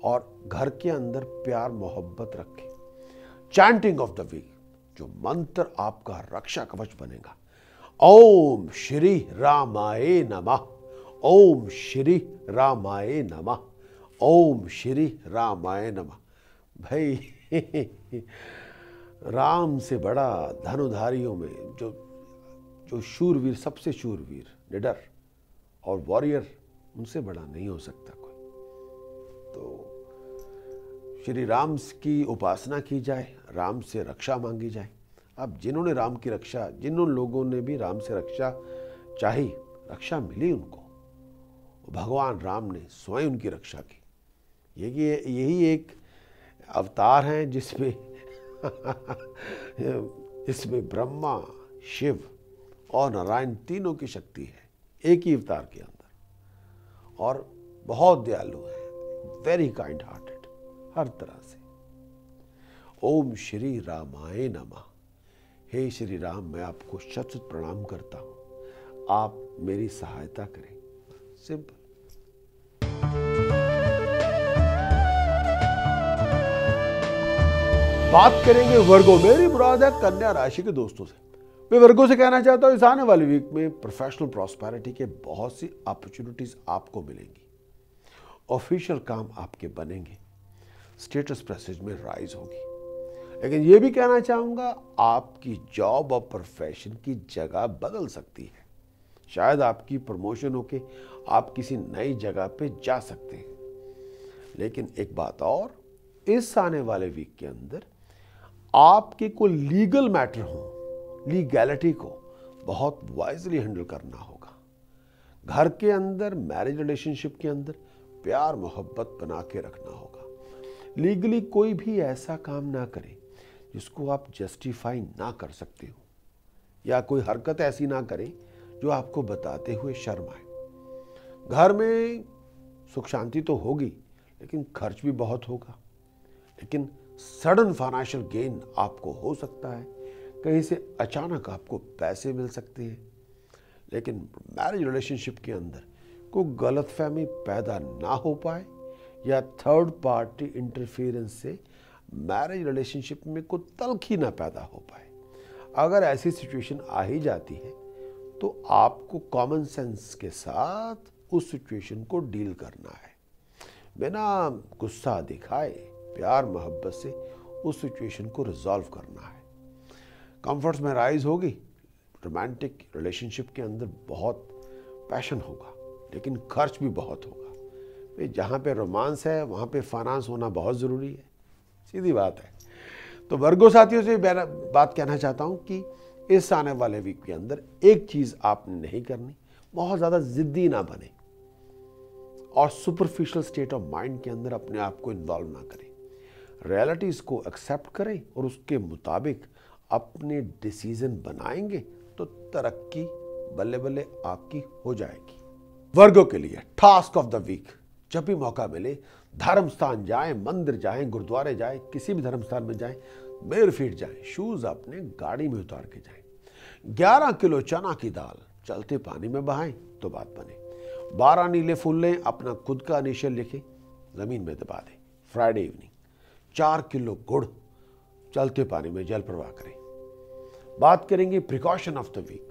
[SPEAKER 1] और घर के अंदर प्यार मोहब्बत रखें। चैंटिंग ऑफ द वीक जो मंत्र आपका रक्षा कवच बनेगा, ओम श्री रामाय नमः, ओम श्री रामाय नमः, ओम श्री रामाय नमः। भाई राम से बड़ा धनुधारियों में जो शूरवीर, सबसे शूरवीर, निडर और वॉरियर, उनसे बड़ा नहीं हो सकता कोई। तो श्री राम की उपासना की जाए, राम से रक्षा मांगी जाए। अब जिन्होंने राम की रक्षा, जिन लोगों ने भी राम से रक्षा चाही, रक्षा मिली उनको, भगवान राम ने स्वयं उनकी रक्षा की। यही एक अवतार है जिसमें इसमें ब्रह्मा, शिव और नारायण तीनों की शक्ति है एक ही अवतार के अंदर, और बहुत दयालु है, वेरी काइंड हार्टेड हर तरह से। ओम श्री रामाय नमः। हे श्री राम, मैं आपको शत शत प्रणाम करता हूं, आप मेरी सहायता करें। सिंपल। बात करेंगे वर्गो, मेरी मुराद है कन्या राशि के दोस्तों से। मैं वर्गो से कहना चाहता हूं, इस आने वाले वीक में प्रोफेशनल प्रॉस्पेरिटी के बहुत सी अपॉर्चुनिटीज आपको मिलेंगी, ऑफिशियल काम आपके बनेंगे, स्टेटस प्रेस्टीज में राइज होगी। लेकिन यह भी कहना चाहूंगा, आपकी जॉब और प्रोफेशन की जगह बदल सकती है। शायद आपकी प्रमोशन होके आप किसी नई जगह पे जा सकते हैं। लेकिन एक बात और, इस आने वाले वीक के अंदर आपके कोई लीगल मैटर हो, लीगैलिटी को बहुत वाइजली हैंडल करना होगा। घर के अंदर, मैरिज रिलेशनशिप के अंदर प्यार मोहब्बत बना के रखना होगा। लीगली कोई भी ऐसा काम ना करे जिसको आप जस्टिफाई ना कर सकते हो, या कोई हरकत ऐसी ना करें जो आपको बताते हुए शर्म आए। घर में सुख शांति तो होगी, लेकिन खर्च भी बहुत होगा। लेकिन सडन फाइनेंशियल गेन आपको हो सकता है, कहीं से अचानक आपको पैसे मिल सकते हैं। लेकिन मैरिज रिलेशनशिप के अंदर कोई गलतफहमी पैदा ना हो पाए, या थर्ड पार्टी इंटरफेरेंस से मैरिज रिलेशनशिप में कोई तल्खी ना पैदा हो पाए। अगर ऐसी सिचुएशन आ ही जाती है तो आपको कॉमन सेंस के साथ उस सिचुएशन को डील करना है, बिना गुस्सा दिखाए प्यार मोहब्बत से उस सिचुएशन को रिजॉल्व करना है। कंफर्ट्स में राइज होगी। रोमांटिक रिलेशनशिप के अंदर बहुत पैशन होगा, लेकिन खर्च भी बहुत होगा। जहाँ पे रोमांस है वहाँ पे फाइनेंस होना बहुत ज़रूरी है, सीधी बात है। तो वर्गो साथियों से बात कहना चाहता हूँ कि इस आने वाले वीक के अंदर एक चीज़ आपने नहीं करनी, बहुत ज़्यादा ज़िद्दी ना बने और सुपरफिशियल स्टेट ऑफ माइंड के अंदर अपने आप को इन्वॉल्व ना करें। रियलिटीज़ को एक्सेप्ट करें और उसके मुताबिक अपने डिसीजन बनाएंगे तो तरक्की बल्ले बल्ले आपकी हो जाएगी। वर्गों के लिए टास्क ऑफ द वीक, जब भी मौका मिले धर्म स्थान जाएं, मंदिर जाएं, गुरुद्वारे जाएं, किसी भी धर्म स्थान में जाएं, बेर फीट जाएं, शूज अपने गाड़ी में उतार के जाएं। 11 किलो चना की दाल चलते पानी में बहाएं तो बात बने। 12 नीले फूल लें, अपना खुद का इनिशियल लिखें, जमीन में दबा दें। फ्राइडे इवनिंग 4 किलो गुड़ चलते पानी में जल प्रवाह करें। बात करेंगे प्रिकॉशन ऑफ द वीक,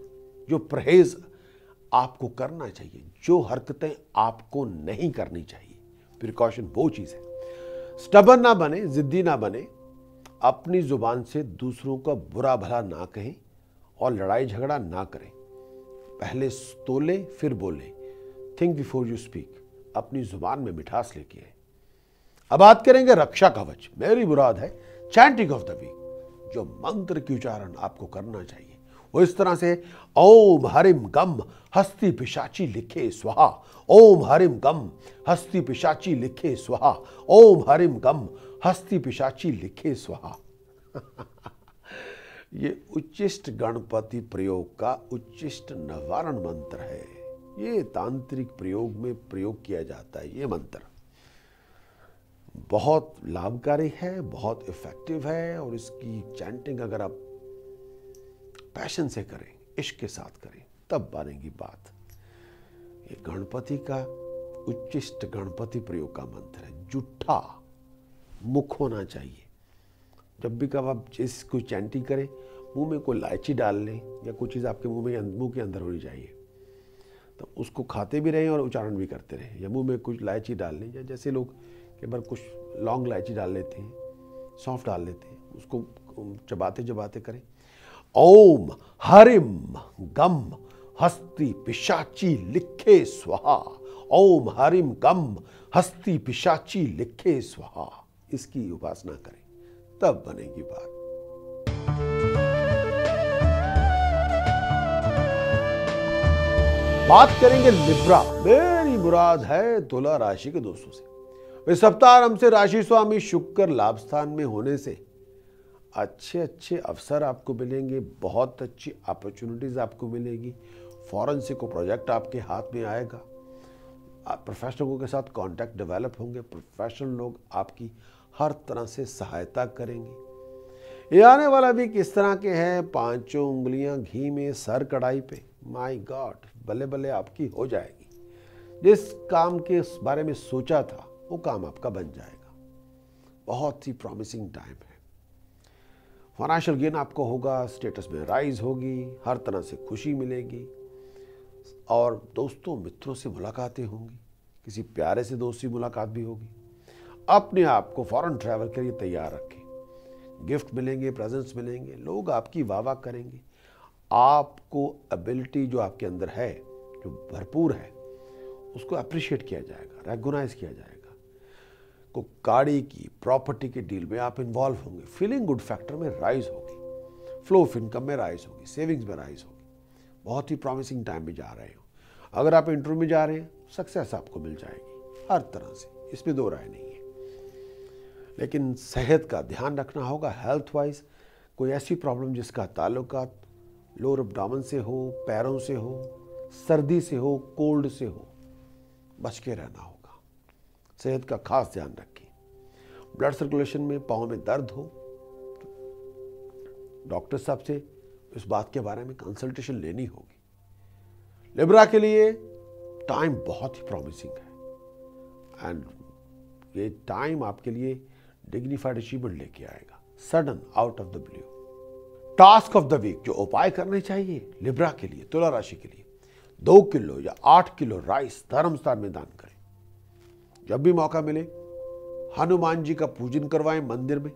[SPEAKER 1] जो परहेज आपको करना चाहिए, जो हरकतें आपको नहीं करनी चाहिए। प्रिकॉशन वो चीज है। स्टबन ना बने, जिद्दी ना बने, अपनी जुबान से दूसरों का बुरा भला ना कहें और लड़ाई झगड़ा ना करें। पहले तोले फिर बोले, थिंक बिफोर यू स्पीक, अपनी जुबान में मिठास लेके आए। अब बात करेंगे रक्षा कवच, मेरी मुराद है चैंटिंग ऑफ द वीक, जो मंत्र की उच्चारण आपको करना चाहिए वो इस तरह से, ओम हरिम गम हस्ती पिशाची लिखे स्वाहा, ओम हरिम गम हस्ती पिशाची लिखे स्वाहा, ओम हरिम गम हस्ती पिशाची लिखे स्वाहा। ये उच्चिष्ट गणपति प्रयोग का उच्चिष्ट निवारण मंत्र है। ये तांत्रिक प्रयोग में प्रयोग किया जाता है। ये मंत्र बहुत लाभकारी है, बहुत इफेक्टिव है, और इसकी चैंटिंग अगर आप पैशन से करें, इश्क के साथ करें, तब बनेगी बात। ये गणपति का उच्चिष्ट गणपति प्रयोग का मंत्र है। जूठा मुख होना चाहिए। जब भी कब आप इसको चैंटिंग करें, मुंह में कोई इलायची डाल लें या कोई चीज़ आपके मुंह के अंदर होनी चाहिए, तो उसको खाते भी रहें और उच्चारण भी करते रहें। या मुंह में कुछ इलायची डाल लें, या जैसे लोग कई बार कुछ लौंग इलायची डाल लेते हैं, सौंफ डाल लेते हैं, उसको चबाते चबाते करें। ओम हरिम गम हस्ती पिशाची लिखे स्वाहा, ओम हरिम गम हस्ती पिशाची लिखे स्वाहा। इसकी उपासना करें, तब बनेगी बात। बात करेंगे लिब्रा, मेरी मुराद है तुला राशि के दोस्तों से। वे सप्ताह आरंभ से राशि स्वामी शुक्र लाभ स्थान में होने से अच्छे अच्छे अवसर आपको मिलेंगे, बहुत अच्छी अपॉर्चुनिटीज़ आपको मिलेगी, फॉरेन से कोई प्रोजेक्ट आपके हाथ में आएगा, आप प्रोफेशनलों के साथ कांटेक्ट डेवलप होंगे, प्रोफेशनल लोग आपकी हर तरह से सहायता करेंगे। ये आने वाला वीक इस तरह के हैं, पांचों उंगलियां घी में सर कढ़ाई पे, माय गॉड, बल्ले बल्ले आपकी हो जाएगी। जिस काम के बारे में सोचा था वो काम आपका बन जाएगा। बहुत ही प्रॉमिसिंग टाइम है। फाइनेंशियल गेन आपको होगा, स्टेटस में राइज होगी, हर तरह से खुशी मिलेगी और दोस्तों मित्रों से मुलाकातें होंगी, किसी प्यारे से दोस्त से मुलाकात भी होगी। अपने आप को फॉरेन ट्रैवल के लिए तैयार रखें। गिफ्ट मिलेंगे, प्रेजेंट्स मिलेंगे, लोग आपकी वाह वाह करेंगे। आपको एबिलिटी जो आपके अंदर है, जो भरपूर है, उसको अप्रिशिएट किया जाएगा, रेकग्नाइज किया जाएगा। को गाड़ी की, प्रॉपर्टी के डील में आप इन्वॉल्व होंगे, फीलिंग गुड फैक्टर में राइज होगी, फ्लो ऑफ इनकम में राइज होगी, सेविंग्स में राइज होगी। बहुत ही प्रॉमिसिंग टाइम में जा रहे हो। अगर आप इंटरव्यू में जा रहे हैं, सक्सेस आपको मिल जाएगी हर तरह से, इसमें दो राय नहीं है। लेकिन सेहत का ध्यान रखना होगा। हेल्थ वाइज कोई ऐसी प्रॉब्लम जिसका ताल्लुकात लोअर एब्डोमेन से हो, पैरों से हो, सर्दी से हो, कोल्ड से हो, बच के रहना होगा। सेहत का खास ध्यान रखें। ब्लड सर्कुलेशन में, पाँव में दर्द हो तो डॉक्टर साहब से इस बात के बारे में कंसल्टेशन लेनी होगी। लिब्रा के लिए टाइम बहुत ही प्रॉमिसिंग है एंड ये टाइम आपके लिए डिग्निफाइड अचीवमेंट लेके आएगा, sudden out of the blue. Task of the week, जो उपाय करने चाहिए लिब्रा के लिए, तुला राशि के लिए, 2 किलो या 8 किलो राइस धर्मस्थान में दान करें। जब भी मौका मिले हनुमान जी का पूजन करवाएं मंदिर में।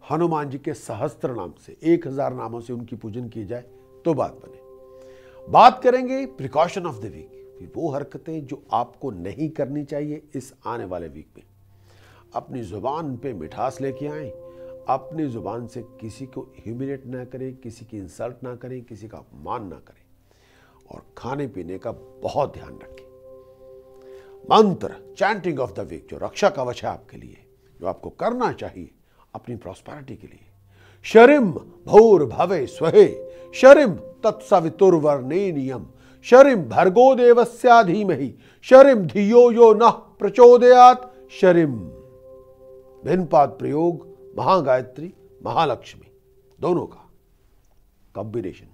[SPEAKER 1] हनुमान जी के सहस्त्र नाम से, 1000 नामों से उनकी पूजन की जाए तो बात बने। बात करेंगे प्रिकॉशन ऑफ द वीक, वो हरकतें जो आपको नहीं करनी चाहिए इस आने वाले वीक में। अपनी जुबान पे मिठास लेके आए, अपनी जुबान से किसी को ह्यूमिलेट ना करें, किसी की इंसल्ट ना करें, किसी का अपमान ना करें और खाने पीने का बहुत ध्यान रखें। मंत्र चैंटिंग ऑफ द वीक, जो रक्षा कवच है आपके लिए, जो आपको करना चाहिए अपनी प्रॉस्पेरिटी के लिए। शरिम भूर भवे स्वहे, शरिम तत्सवितुर्वरेण्यम, शरिम भर्गो देवस्य धीमहि, शरिम धियो यो नः प्रचोदयात्, शरिम। भिन्न पाद प्रयोग महागायत्री, महालक्ष्मी, दोनों का कॉम्बिनेशन।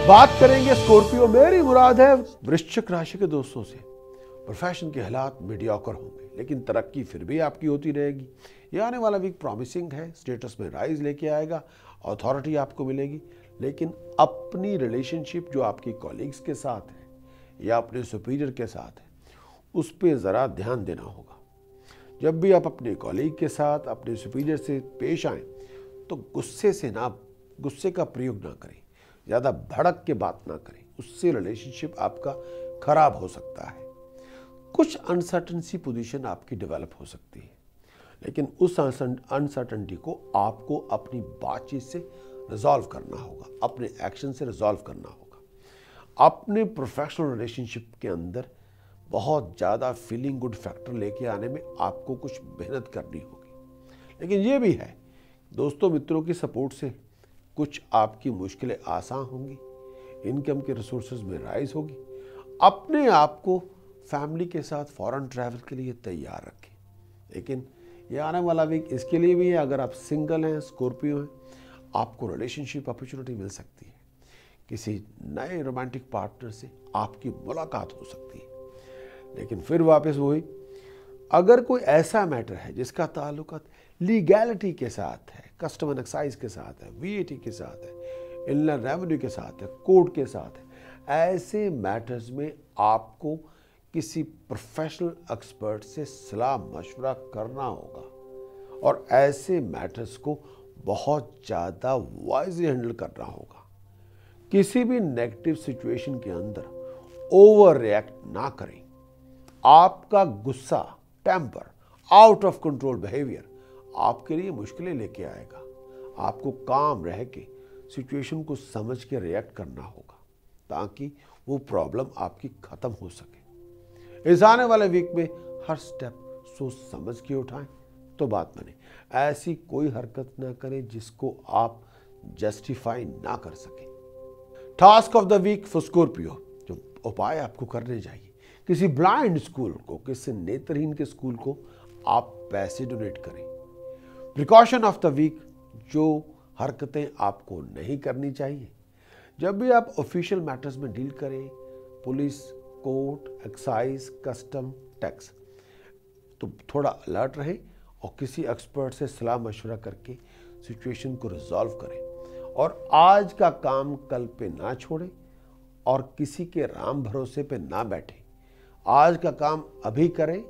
[SPEAKER 1] बात करेंगे स्कॉर्पियो, मेरी मुराद है वृश्चिक राशि के दोस्तों से। प्रोफेशन के हालात मीडियोकर होंगे लेकिन तरक्की फिर भी आपकी होती रहेगी। ये आने वाला वीक प्रॉमिसिंग है, स्टेटस में राइज लेके आएगा, अथॉरिटी आपको मिलेगी। लेकिन अपनी रिलेशनशिप जो आपकी कॉलीग्स के साथ है या अपने सुपीरियर के साथ है, उस पर ज़रा ध्यान देना होगा। जब भी आप अपने कॉलीग के साथ, अपने सुपीरियर से पेश आएँ तो गुस्से का प्रयोग ना करें, ज़्यादा भड़क के बात ना करें, उससे रिलेशनशिप आपका खराब हो सकता है। कुछ अनसर्टनसी पोजीशन आपकी डेवलप हो सकती है, लेकिन उस अनसर्टनिटी को आपको अपनी बातचीत से रिजॉल्व करना होगा, अपने एक्शन से रिजॉल्व करना होगा। अपने प्रोफेशनल रिलेशनशिप के अंदर बहुत ज़्यादा फीलिंग गुड फैक्टर लेके आने में आपको कुछ मेहनत करनी होगी। लेकिन ये भी है, दोस्तों मित्रों की सपोर्ट से कुछ आपकी मुश्किलें आसान होंगी, इनकम के रिसोर्सेज में राइज होगी। अपने आप को फैमिली के साथ फॉरेन ट्रैवल के लिए तैयार रखें। लेकिन ये आने वाला वीक इसके लिए भी है, अगर आप सिंगल हैं, स्कॉर्पियो हैं, आपको रिलेशनशिप अपॉर्चुनिटी मिल सकती है। किसी नए रोमांटिक पार्टनर से आपकी मुलाकात हो सकती है। लेकिन फिर वापस वही, अगर कोई ऐसा मैटर है जिसका ताल्लुक लीगैलिटी के साथ है, कस्टम एक्साइज के साथ है, वीएटी के साथ है, इनलैंड रेवेन्यू के साथ है, कोर्ट के साथ है, ऐसे मैटर्स में आपको किसी प्रोफेशनल एक्सपर्ट से सलाह मशवरा करना होगा और ऐसे मैटर्स को बहुत ज़्यादा वाइजली हैंडल करना होगा। किसी भी नेगेटिव सिचुएशन के अंदर ओवर रिएक्ट ना करें। आपका गुस्सा, temper, out of control behaviour आपके लिए मुश्किलें लेके आएगा। आपको काम रह के सिचुएशन को समझ के रिएक्ट करना होगा ताकि वो प्रॉब्लम आपकी खत्म हो सके। इस आने वाले वीक में हर स्टेप सोच समझ के उठाएं तो बात बने। ऐसी कोई हरकत ना करें जिसको आप जस्टिफाई ना कर सके। Task of the week for Scorpio, जो उपाय आपको करने चाहिए, किसी ब्लाइंड स्कूल को, किसी नेत्रहीन के स्कूल को आप पैसे डोनेट करें। प्रिकॉशन ऑफ द वीक, जो हरकतें आपको नहीं करनी चाहिए। जब भी आप ऑफिशियल मैटर्स में डील करें, police, court, excise, custom, tax, तो थोड़ा अलर्ट रहें और किसी एक्सपर्ट से सलाह मशवरा करके सिचुएशन को रिजॉल्व करें। और आज का काम कल पे ना छोड़ें और किसी के राम भरोसे पे ना बैठें। आज का काम अभी करें,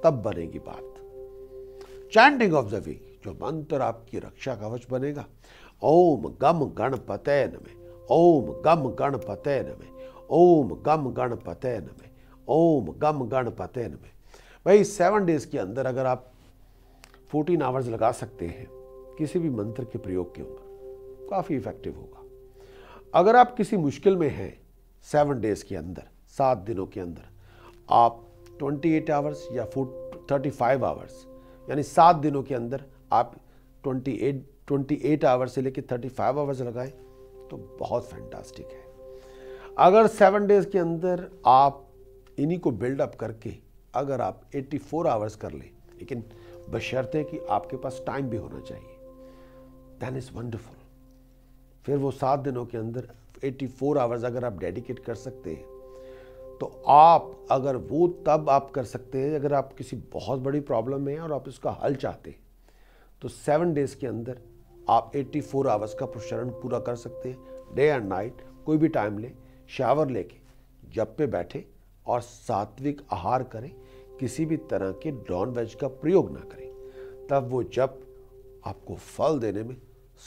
[SPEAKER 1] तब बनेगी बात। चैंटिंग ऑफ द वीक, जो मंत्र आपकी रक्षा कवच बनेगा। ओम गम गणपतये नमः, ओम गम गणपतये नमः, ओम गम गणपतये नमः, ओम गम गणपतये नमः। भाई 7 डेज के अंदर अगर आप 14 आवर्स लगा सकते हैं किसी भी मंत्र के प्रयोग के ऊपर, काफ़ी इफेक्टिव होगा। अगर आप किसी मुश्किल में हैं 7 डेज के अंदर, 7 दिनों के अंदर, आप 28 आवर्स या 35 आवर्स, यानी 7 दिनों के अंदर आप 28 आवर्स से लेकर 35 आवर्स लगाएं तो बहुत फैंटास्टिक है। अगर 7 डेज के अंदर आप इन्हीं को बिल्डअप करके अगर आप 84 आवर्स कर लें, लेकिन बशर्ते कि आपके पास टाइम भी होना चाहिए, दैट इज वंडरफुल। फिर वो 7 दिनों के अंदर 84 आवर्स अगर आप डेडिकेट कर सकते हैं तो आप, अगर वो तब आप कर सकते हैं अगर आप किसी बहुत बड़ी प्रॉब्लम में हैं और आप इसका हल चाहते हैं, तो 7 डेज के अंदर आप 84 आवर्स का प्रसारण पूरा कर सकते हैं। डे एंड नाइट कोई भी टाइम लें, शावर लेके जब पे बैठे और सात्विक आहार करें, किसी भी तरह के नॉन वेज का प्रयोग ना करें, तब वो जब आपको फल देने में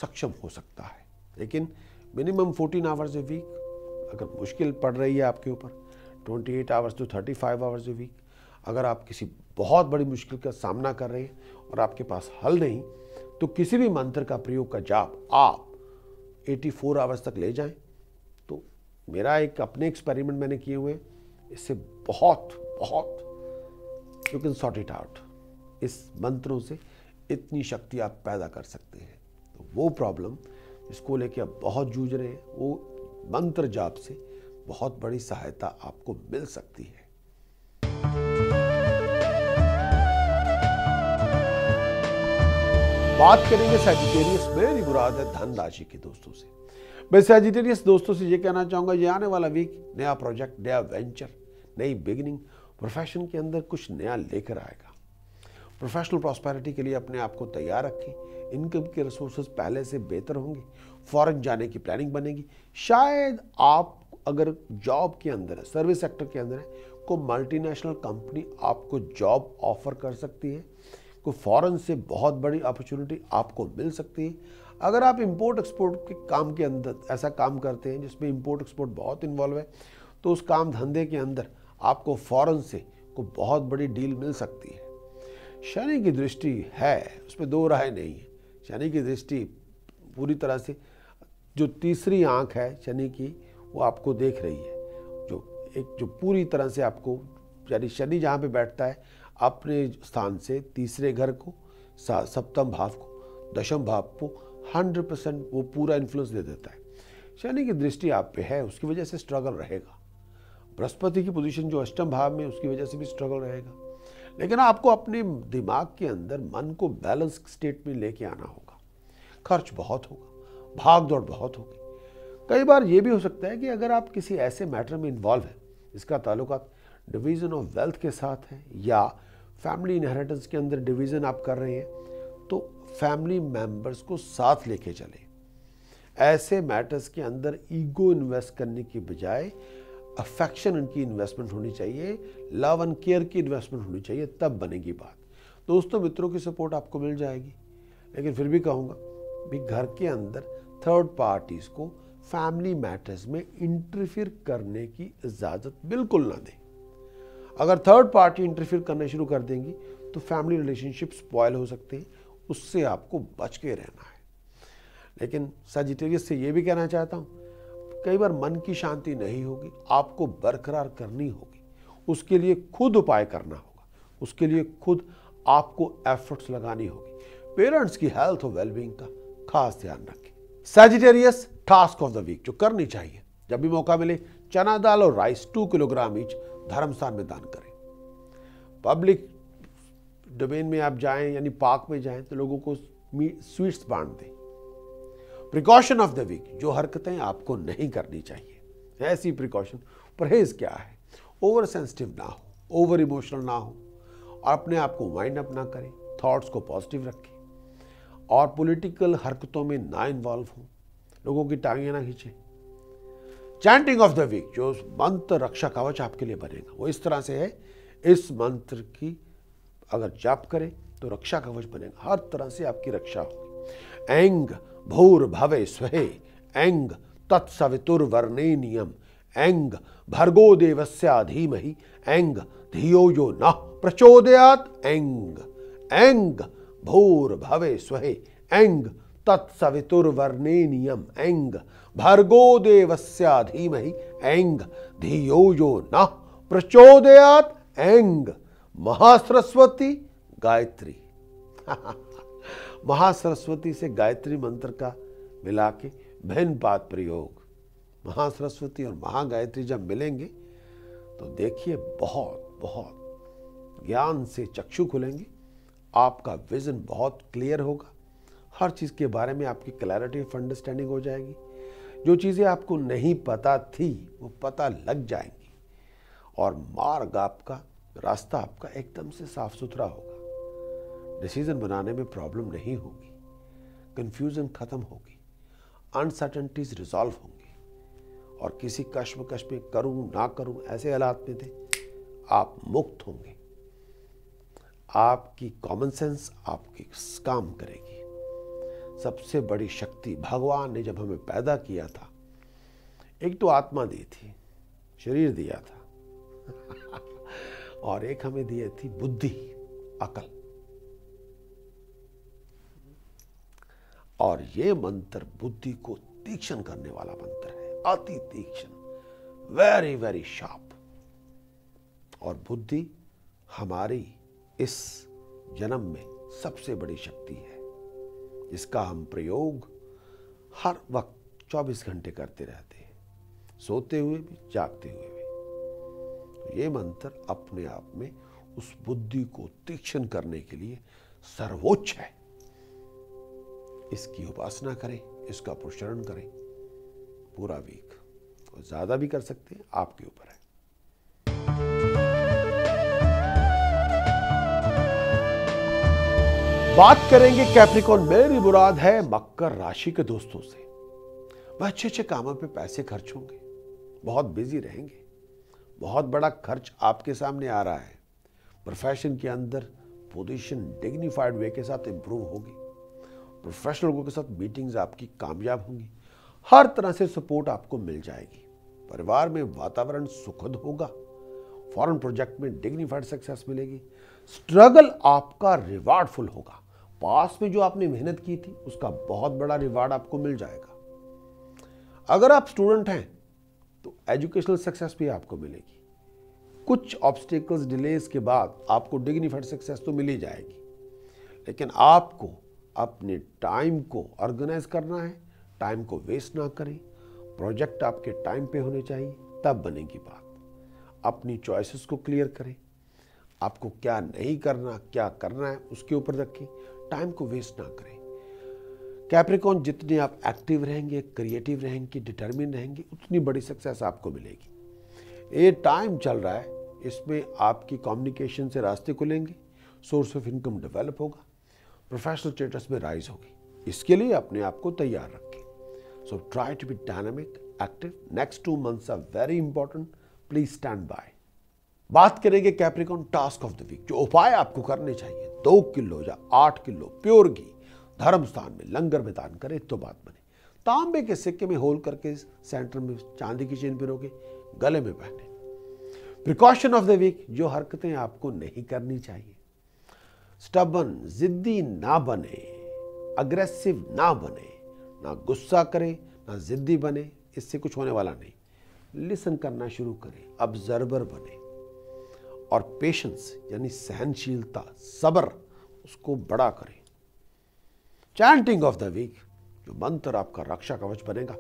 [SPEAKER 1] सक्षम हो सकता है। लेकिन मिनिमम 14 आवर्स ए वीक, अगर मुश्किल पड़ रही है आपके ऊपर 28 hours to 35 hours a week, अगर आप किसी बहुत बड़ी मुश्किल का सामना कर रहे हैं और आपके पास हल नहीं, तो किसी भी मंत्र का प्रयोग का जाप आप 84 आवर्स तक ले जाएं। तो मेरा एक अपने एक्सपेरिमेंट मैंने किए हुए, इससे बहुत you can sort it out. इस मंत्रों से इतनी शक्ति आप पैदा कर सकते हैं। तो वो प्रॉब्लम जिसको लेके आप बहुत जूझ रहे हैं, वो मंत्र जाप से बहुत बड़ी सहायता आपको मिल सकती है। बात करेंगे सैजिटेरियस, मेरी मुराद है धन राशि के दोस्तों से। मैं सैजिटेरियस दोस्तों से ये कहना चाहूंगा, ये आने वाला वीक नया प्रोजेक्ट, नया वेंचर, नई बिगिनिंग, प्रोफेशन के अंदर कुछ नया लेकर आएगा। प्रोफेशनल प्रॉस्पेरिटी के लिए अपने आप को तैयार रखें। इनकम के रिसोर्सेज पहले से बेहतर होंगे। फॉरेन जाने की प्लानिंग बनेगी। शायद आप अगर जॉब के अंदर है, सर्विस सेक्टर के अंदर है, कोई मल्टीनेशनल कंपनी आपको जॉब ऑफर कर सकती है। कोई फॉरेन से बहुत बड़ी अपॉर्चुनिटी आपको मिल सकती है। अगर आप इंपोर्ट एक्सपोर्ट के काम के अंदर ऐसा काम करते हैं जिसमें इंपोर्ट एक्सपोर्ट बहुत इन्वॉल्व है, तो उस काम धंधे के अंदर आपको फॉरेन से कोई बहुत बड़ी डील मिल सकती है। शनि की दृष्टि है, उसमें दो राय नहीं है। शनि की दृष्टि पूरी तरह से, जो तीसरी आंख है शनि की, वो आपको देख रही है। जो पूरी तरह से आपको, यानी शनि जहाँ पे बैठता है अपने स्थान से तीसरे घर को, सप्तम भाव को, दशम भाव को 100% वो पूरा इन्फ्लुएंस दे देता है। शनि की दृष्टि आप पे है, उसकी वजह से स्ट्रगल रहेगा। बृहस्पति की पोजीशन जो अष्टम भाव में, उसकी वजह से भी स्ट्रगल रहेगा। लेकिन आपको अपने दिमाग के अंदर मन को बैलेंस स्टेट में लेके आना होगा। खर्च बहुत होगा, भाग दौड़ बहुत होगी। कई बार ये भी हो सकता है कि अगर आप किसी ऐसे मैटर में इन्वॉल्व है जिसका ताल्लुकात डिवीजन ऑफ वेल्थ के साथ है या फैमिली इनहेरिटेंस के अंदर डिवीजन आप कर रहे हैं, तो फैमिली मेंबर्स को साथ लेके चलें। ऐसे मैटर्स के अंदर ईगो इन्वेस्ट करने की बजाय अफेक्शन इनकी इन्वेस्टमेंट होनी चाहिए, लव एंड केयर की इन्वेस्टमेंट होनी चाहिए, तब बनेगी बात। दोस्तों मित्रों की सपोर्ट आपको मिल जाएगी। लेकिन फिर भी कहूँगा भी घर के अंदर थर्ड पार्टीज को फैमिली मैटर्स में इंटरफियर करने की इजाज़त बिल्कुल ना दें। अगर थर्ड पार्टी इंटरफियर करना शुरू कर देंगी तो फैमिली रिलेशनशिप स्पॉयल हो सकते हैं, उससे आपको बच के रहना है। लेकिन सजिटेरियस से ये भी कहना चाहता हूँ, कई बार मन की शांति नहीं होगी, आपको बरकरार करनी होगी। उसके लिए खुद उपाय करना होगा, उसके लिए खुद आपको एफर्ट्स लगानी होगी। पेरेंट्स की हेल्थ और वेलबींग का खास ध्यान रखें। Sagittarius, task of the week जो करनी चाहिए, जब भी मौका मिले चना दाल और राइस 2 किलोग्राम ईच धर्म स्थान में दान करें। पब्लिक डोमेन में आप जाएं यानी पार्क में जाएं तो लोगों को स्वीट्स बांट दें। प्रिकॉशन ऑफ द वीक, जो हरकतें आपको नहीं करनी चाहिए, ऐसी प्रिकॉशन, परहेज क्या है, ओवर सेंसिटिव ना हो, ओवर इमोशनल ना हो, और अपने आप को वाइंड अप ना करें, थॉट्स को पॉजिटिव रखें, और पॉलिटिकल हरकतों में ना इन्वॉल्व हो, लोगों की टांगें ना खींचें। चैंटिंग ऑफ द वीक, जो मंत्र रक्षा कवच आपके लिए बनेगा वो इस तरह से है, इस मंत्र की अगर जाप करें तो रक्षा कवच बनेगा, हर तरह से आपकी रक्षा होगी। ऐंग भूर्भवे स्वहे ऐंग तत्सवितुर्वरेण्यम ऐंग भर्गो देवस्य धीमहि ऐंग धियो यो नः प्रचोदयात् ऐंग ऐंग भूर्भवे स्वहे ऐंग तत्सवितुर्वरेण्यम ऐंग भर्गो देवस्य धीमहि ऐंग धियो यो नः प्रचोदयात् ऐंग महासरस्वती गायत्री। महासरस्वती से गायत्री मंत्र का मिला के भिन्न पाद प्रयोग, महासरस्वती और महागायत्री जब मिलेंगे तो देखिए बहुत बहुत ज्ञान से चक्षु खुलेंगे, आपका विजन बहुत क्लियर होगा, हर चीज़ के बारे में आपकी क्लैरिटी ऑफ अंडरस्टैंडिंग हो जाएगी, जो चीज़ें आपको नहीं पता थी वो पता लग जाएंगी, और मार्ग आपका, रास्ता आपका एकदम से साफ सुथरा होगा। डिसीजन बनाने में प्रॉब्लम नहीं होगी, कंफ्यूजन खत्म होगी, अनसर्टेनिटीज रिजॉल्व होंगी, और किसी कश्मकश में करूं ना करूं ऐसे हालात में थे आप मुक्त होंगे। आपकी कॉमन सेंस आपकी काम करेगी। सबसे बड़ी शक्ति भगवान ने जब हमें पैदा किया था, एक तो आत्मा दी थी, शरीर दिया था और एक हमें दी थी बुद्धि, अकल। और ये मंत्र बुद्धि को तीक्ष्ण करने वाला मंत्र है, अति तीक्ष्ण, वेरी वेरी शार्प। और बुद्धि हमारी इस जन्म में सबसे बड़ी शक्ति है, इसका हम प्रयोग हर वक्त 24 घंटे करते रहते हैं, सोते हुए भी, जागते हुए भी। ये मंत्र अपने आप में उस बुद्धि को तीक्ष्ण करने के लिए सर्वोच्च है। इसकी उपासना करें, इसका पुरस्करण करें पूरा वीक, और ज्यादा भी कर सकते हैं, आपके ऊपर है। बात करेंगे कैप्रिकॉर्न, मेरी मुराद है मकर राशि के दोस्तों से। वह अच्छे अच्छे कामों पे पैसे खर्च होंगे, बहुत बिजी रहेंगे, बहुत बड़ा खर्च आपके सामने आ रहा है। प्रोफेशन के अंदर पोजीशन डिग्निफाइड वे के साथ इंप्रूव होगी, प्रोफेशनल लोगों के साथ मीटिंग्स आपकी कामयाब होंगी, हर तरह से सपोर्ट आपको मिल जाएगी। परिवार में वातावरण सुखद होगा, फॉरेन प्रोजेक्ट में डिग्निफाइड सक्सेस मिलेगी, स्ट्रगल आपका रिवार्डफुल होगा। पास में जो आपने मेहनत की थी उसका बहुत बड़ा रिवार्ड आपको मिल जाएगा। अगर आप स्टूडेंट हैं तो एजुकेशनल सक्सेस भी आपको मिलेगी। कुछ ऑब्स्टिकल्स, डिलेज के बाद आपको डिग्निफाइड सक्सेस तो मिल ही जाएगी, लेकिन आपको अपने टाइम को ऑर्गेनाइज करना है, टाइम को वेस्ट ना करें, प्रोजेक्ट आपके टाइम पे होने चाहिए, तब बनेगी बात। अपनी चॉइसेस को क्लियर करें, आपको क्या नहीं करना, क्या करना है उसके ऊपर रखें, टाइम को वेस्ट ना करें। कैप्रिकॉर्न, जितने आप एक्टिव रहेंगे, क्रिएटिव रहेंगे, डिटर्मिन रहेंगे, उतनी बड़ी सक्सेस आपको मिलेगी। ये टाइम चल रहा है, इसमें आपकी कम्युनिकेशन से रास्ते खुलेंगे, सोर्स ऑफ इनकम डेवलप होगा, प्रोफेशनल स्टेटस में राइज होगी। इसके लिए अपने आप को तैयार रखें। So try to be dynamic, active. Next 2 months are very important, please stand by. बात करेंगे Capricorn task of the week, जो उपाय आपको करने चाहिए। 2 किलो या 8 किलो प्योर घी धर्म स्थान में लंगर में दान करें तो बात बने। तांबे के सिक्के में होल करके सेंटर में चांदी की चेन पिरोगे, गले में पहने। प्रिकॉशन ऑफ द वीक, जो हरकतें आपको नहीं करनी चाहिए। स्टबन, जिद्दी ना बने, अग्रेसिव ना बने, ना गुस्सा करे, ना जिद्दी बने, इससे कुछ होने वाला नहीं। लिसन करना शुरू करें, ऑब्जर्वर बने, और पेशेंस यानी सहनशीलता, सब्र, उसको बड़ा करें। चैंटिंग ऑफ द वीक, जो मंत्र आपका रक्षा कवच बनेगा,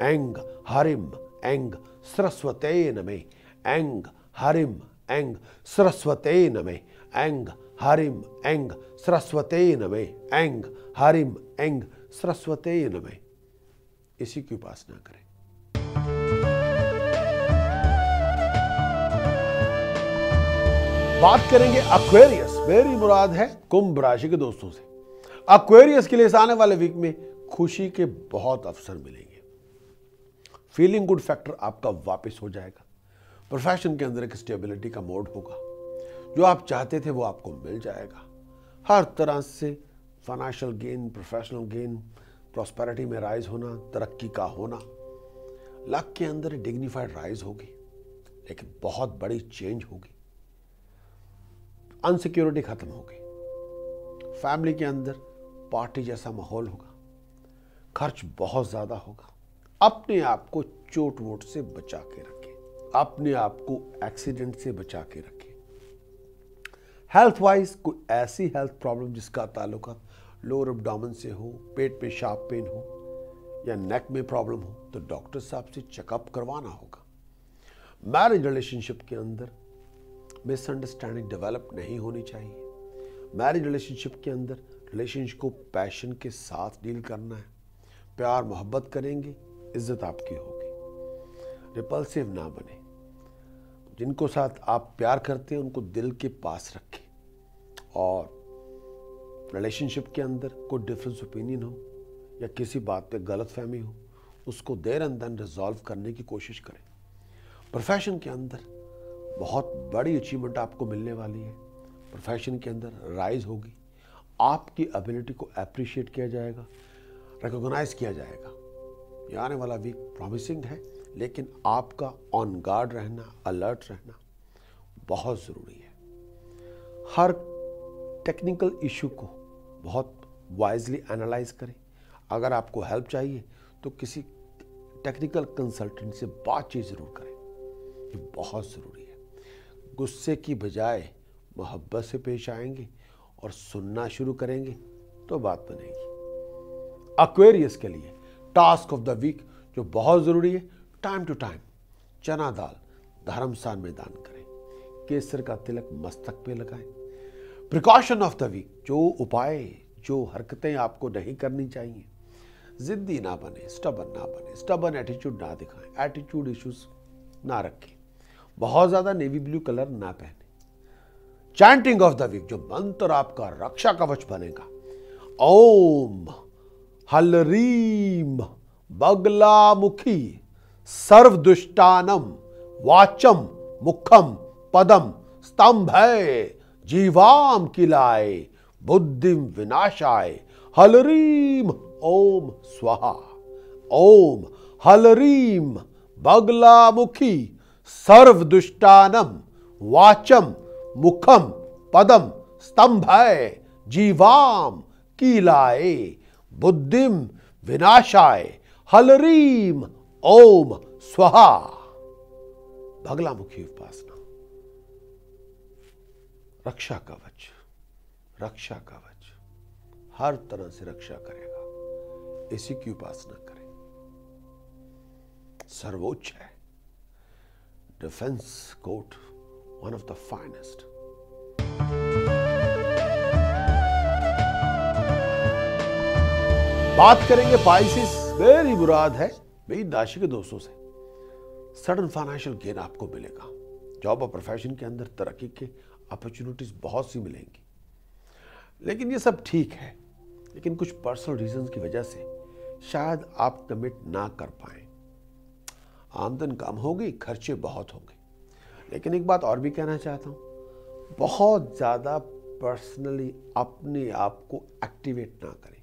[SPEAKER 1] ऐंग हरिम ऐंग सरस्वते नमे, ऐंग हरिम ऐंग सरस्वते नमे, ऐंग हरिम ऐंग सरस्वते नमे, ऐंग हरिम ऐंग सरस्वते नमे। इसी की उपासना करें। बात करेंगे एक्वेरियस, मेरी मुराद है कुंभ राशि के दोस्तों से। एक्वेरियस के लिए आने वाले वीक में खुशी के बहुत अवसर मिलेंगे। फीलिंग गुड फैक्टर आपका वापस हो जाएगा। प्रोफेशन के अंदर एक स्टेबिलिटी का मोड होगा। जो आप चाहते थे वो आपको मिल जाएगा। हर तरह से financial gain, professional gain, prosperity में राइज होना, तरक्की का होना, लक के अंदर डिग्निफाइड राइज होगी, लेकिन बहुत बड़ी चेंज होगी। अनसिक्योरिटी खत्म होगी। फैमिली के अंदर पार्टी जैसा माहौल होगा। खर्च बहुत ज्यादा होगा। अपने आप को चोट वोट से बचा के रखें। अपने आप को एक्सीडेंट से बचा के रखें। हेल्थ वाइज कोई ऐसी हेल्थ प्रॉब्लम जिसका ताल्लुका लोअर एब्डोमेन से हो, पेट में शार्प पेन हो या नेक में प्रॉब्लम हो, तो डॉक्टर साहब से चेकअप करवाना होगा। मैरिज रिलेशनशिप के अंदर मिसअंडरस्टैंडिंग डेवलप नहीं होनी चाहिए। मैरिज रिलेशनशिप के अंदर रिलेशनशिप को पैशन के साथ डील करना है। प्यार मोहब्बत करेंगे, इज्जत आपकी होगी। रिपल्सिव ना बने। जिनको साथ आप प्यार करते हैं उनको दिल के पास रखें। और रिलेशनशिप के अंदर कोई डिफरेंस ओपिनियन हो या किसी बात पे गलत फहमी हो, उसको देर एंड देन रिजॉल्व करने की कोशिश करें। प्रोफेशन के अंदर बहुत बड़ी अचीवमेंट आपको मिलने वाली है। प्रोफेशन के अंदर राइज होगी। आपकी एबिलिटी को अप्रिशिएट किया जाएगा, रिकॉग्नाइज किया जाएगा। ये आने वाला वीक प्रॉमिसिंग है, लेकिन आपका ऑन गार्ड रहना, अलर्ट रहना बहुत ज़रूरी है। हर टेक्निकल इशू को बहुत वाइजली एनालाइज करें। अगर आपको हेल्प चाहिए तो किसी टेक्निकल कंसल्टेंट से बातचीत ज़रूर करें। ये बहुत ज़रूरी है। गुस्से की बजाय मोहब्बत से पेश आएंगे और सुनना शुरू करेंगे तो बात बनेगी। एक्वेरियस के लिए टास्क ऑफ द वीक जो बहुत ज़रूरी है, टाइम टू टाइम चना दाल धर्मस्थान में दान करें। केसर का तिलक मस्तक पे लगाएं। प्रिकॉशन ऑफ द वीक, जो उपाय, जो हरकतें आपको नहीं करनी चाहिए। जिद्दी ना बने, स्टबन एटीट्यूड ना दिखाएं, एटीट्यूड इश्यूज ना रखें। बहुत ज्यादा नेवी ब्लू कलर ना पहने। चैंटिंग ऑफ द वीक, जो मंत्र आपका रक्षा कवच बनेगा, ओम हलरीम बगलामुखी सर्वदुष्टानम वाचम मुखम पदम स्तंभय जीवाम किलाय बुद्धिम विनाशाय हलरीम ओम स्वाहा। ओम हलरीम बगलामुखी सर्वदुष्टानम वाचम मुखम पदम स्तंभय जीवाम कीलाए बुद्धिम विनाशाय हलरीम ओम स्वाहा। बगलामुखी उपासना, रक्षा कवच, रक्षा कवच हर तरह से रक्षा करेगा। इसी की उपासना करें। सर्वोच्च है। Defence coat, one of the finest. बात करेंगे पाइसिस, मेरी मुराद है मीन राशि के दोस्तों से। सडन फाइनेंशियल गेन आपको मिलेगा। जॉब और प्रोफेशन के अंदर तरक्की के अपॉर्चुनिटीज बहुत सी मिलेंगी। लेकिन ये सब ठीक है, लेकिन कुछ पर्सनल रीजंस की वजह से शायद आप कमिट ना कर पाए। आमदन कम होगी, खर्चे बहुत होंगे। लेकिन एक बात और भी कहना चाहता हूं, बहुत ज्यादा पर्सनली अपने आप को एक्टिवेट ना करें।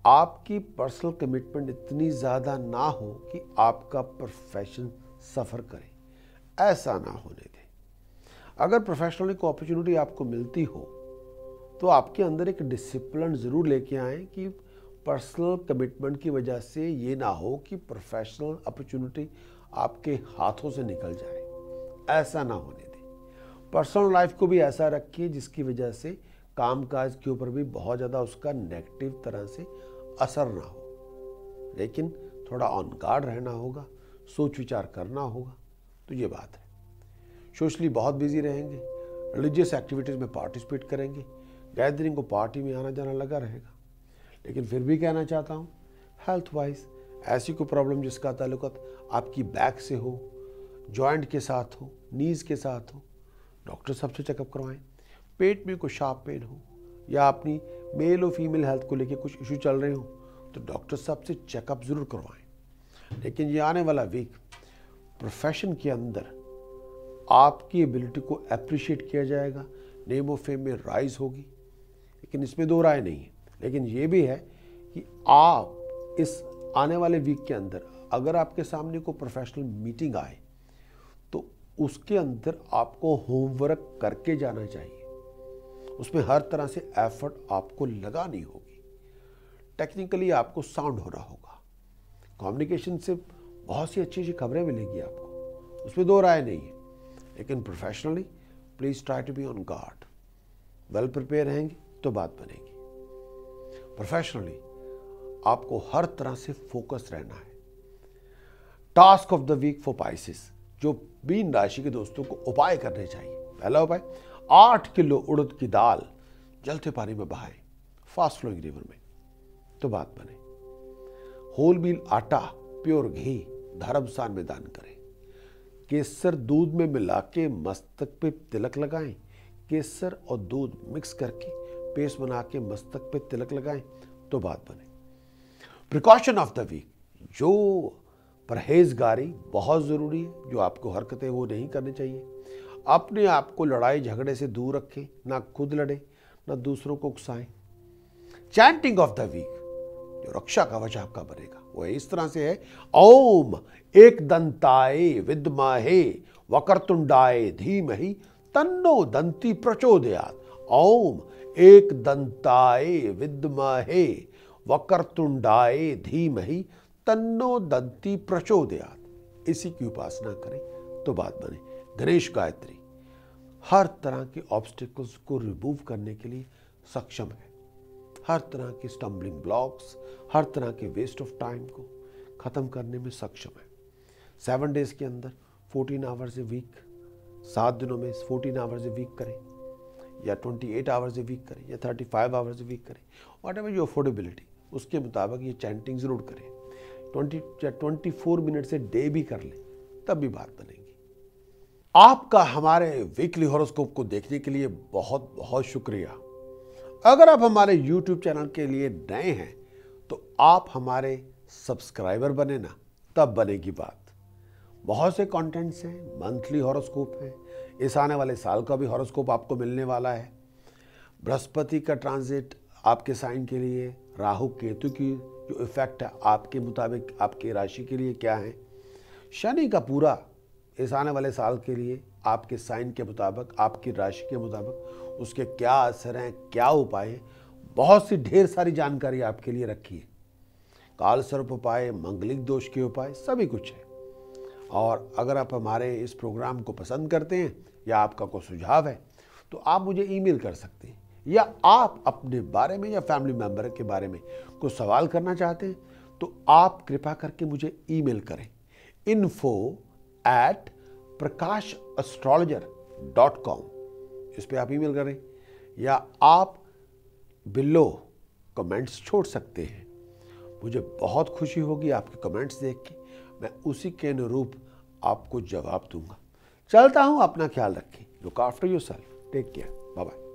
[SPEAKER 1] आपकी पर्सनल कमिटमेंट इतनी ज्यादा ना हो कि आपका प्रोफेशन सफर करे, ऐसा ना होने दें। अगर प्रोफेशनली को अपॉर्चुनिटी आपको मिलती हो तो आपके अंदर एक डिसिप्लिन जरूर लेके आए कि पर्सनल कमिटमेंट की वजह से ये ना हो कि प्रोफेशनल अपॉर्चुनिटी आपके हाथों से निकल जाए, ऐसा ना होने दें। पर्सनल लाइफ को भी ऐसा रखिए जिसकी वजह से कामकाज के ऊपर भी बहुत ज़्यादा उसका नेगेटिव तरह से असर ना हो, लेकिन थोड़ा ऑन गार्ड रहना होगा, सोच विचार करना होगा। तो ये बात है। सोशली बहुत बिजी रहेंगे, रिलीजियस एक्टिविटीज़ में पार्टिसिपेट करेंगे, गैदरिंग को पार्टी में आना जाना लगा रहेगा। लेकिन फिर भी कहना चाहता हूँ, हेल्थ वाइज ऐसी कोई प्रॉब्लम जिसका ताल्लुक आपकी बैक से हो, जॉइंट के साथ हो, नीज के साथ हो, डॉक्टर साहब से चेकअप करवाएं। पेट में कोई शार्प पेन हो या अपनी मेल और फीमेल हेल्थ को लेके कुछ इशू चल रहे हो तो डॉक्टर साहब से चेकअप ज़रूर करवाएं। लेकिन ये आने वाला वीक प्रोफेशन के अंदर आपकी एबिलिटी को अप्रिशिएट किया जाएगा, नेम ऑफ फेम में राइज होगी, लेकिन इसमें दो राय नहीं है। लेकिन ये भी है कि आप इस आने वाले वीक के अंदर अगर आपके सामने कोई प्रोफेशनल मीटिंग आए तो उसके अंदर आपको होमवर्क करके जाना चाहिए, उसमें हर तरह से एफर्ट आपको लगानी होगी, टेक्निकली आपको साउंड होना होगा, कम्युनिकेशन से बहुत सी अच्छी अच्छी खबरें मिलेंगी आपको, उसमें दो राय नहीं है। लेकिन professionally please try to be on guard, well prepare रहेंगे तो बात बनेगी। प्रोफेशनली आपको हर तरह से फोकस रहना है। Task of the week for Pisces, जो मीन राशि के दोस्तों को उपाय करने चाहिए। पहला उपाय, 8 किलो उड़द की दाल जलते पानी में बहाएं, फास्ट फ्लोइंग रिवर में, तो बात बने। होल व्हील आटा, प्योर घी धर्मस्थान में दान करें। केसर दूध में मिला के मस्तक पे तिलक लगाएं। केसर और दूध मिक्स करके पेस्ट बना के मस्तक पे तिलक लगाएं, तो बात बने। प्रिकॉशन ऑफ द वीक, जो परहेजगारी बहुत ज़रूरी है, जो आपको हरकतें वो नहीं करनी चाहिए। अपने आप को लड़ाई झगड़े से दूर रखें, ना खुद लड़े ना दूसरों को उकसाएं। चैंटिंग ऑफ द वीक, जो रक्षा कवच आपका बनेगा वो इस तरह से है, ओम एक दंताय विद्महे वक्रतुंडाय धीमहि तन्नो दंती प्रचोदयात्। ओम एक दंताय विद्महे वक्रतुंडाय धीमहि तन्नो दंती प्रचोदयात्। इसी की उपासना करें तो बात बने। गणेश गायत्री हर तरह के ऑब्स्टिकल्स को रिमूव करने के लिए सक्षम है, हर तरह के स्टम्बलिंग ब्लॉक्स, हर तरह के वेस्ट ऑफ टाइम को खत्म करने में सक्षम है। 7 डेज के अंदर 14 आवर्स ए वीक, 7 दिनों में 14 आवर्स ए वीक करें या 28 आवर्स ए वीक करें या 35 आवर्स ए वीक करें, वॉट एवर योर अफोर्डेबिलिटी, उसके मुताबिक ये चैंटिंग ज़रूर करें। 20 या 24 मिनट से डे भी कर लें, तब भी बात बनेगी। आपका हमारे वीकली हॉरोस्कोप को देखने के लिए बहुत बहुत शुक्रिया। अगर आप हमारे YouTube चैनल के लिए नए हैं तो आप हमारे सब्सक्राइबर बने ना, तब बनेगी बात। बहुत से कंटेंट्स हैं, मंथली हॉरोस्कोप है, इस आने वाले साल का भी हॉरोस्कोप आपको मिलने वाला है। बृहस्पति का ट्रांजिट आपके साइन के लिए, राहु केतु की जो इफेक्ट है आपके मुताबिक आपकी राशि के लिए क्या है, शनि का पूरा इस आने वाले साल के लिए आपके साइन के मुताबिक, आपकी राशि के मुताबिक उसके क्या असर हैं, क्या उपाय हैं, बहुत सी ढेर सारी जानकारी आपके लिए रखी है। काल सर्प उपाय, मंगलिक दोष के उपाय, सभी कुछ है। और अगर आप हमारे इस प्रोग्राम को पसंद करते हैं या आपका कोई सुझाव है तो आप मुझे ईमेल कर सकते हैं, या आप अपने बारे में या फैमिली मेंबर के बारे में कोई सवाल करना चाहते हैं तो आप कृपा करके मुझे ईमेल करें info@prakashastrologer.com, इस पे आप ईमेल करें, या आप बिलो कमेंट्स छोड़ सकते हैं। मुझे बहुत खुशी होगी आपके कमेंट्स देख के, मैं उसी के अनुरूप आपको जवाब दूंगा। चलता हूं, अपना ख्याल रखें, look after yourself, take care, bye bye.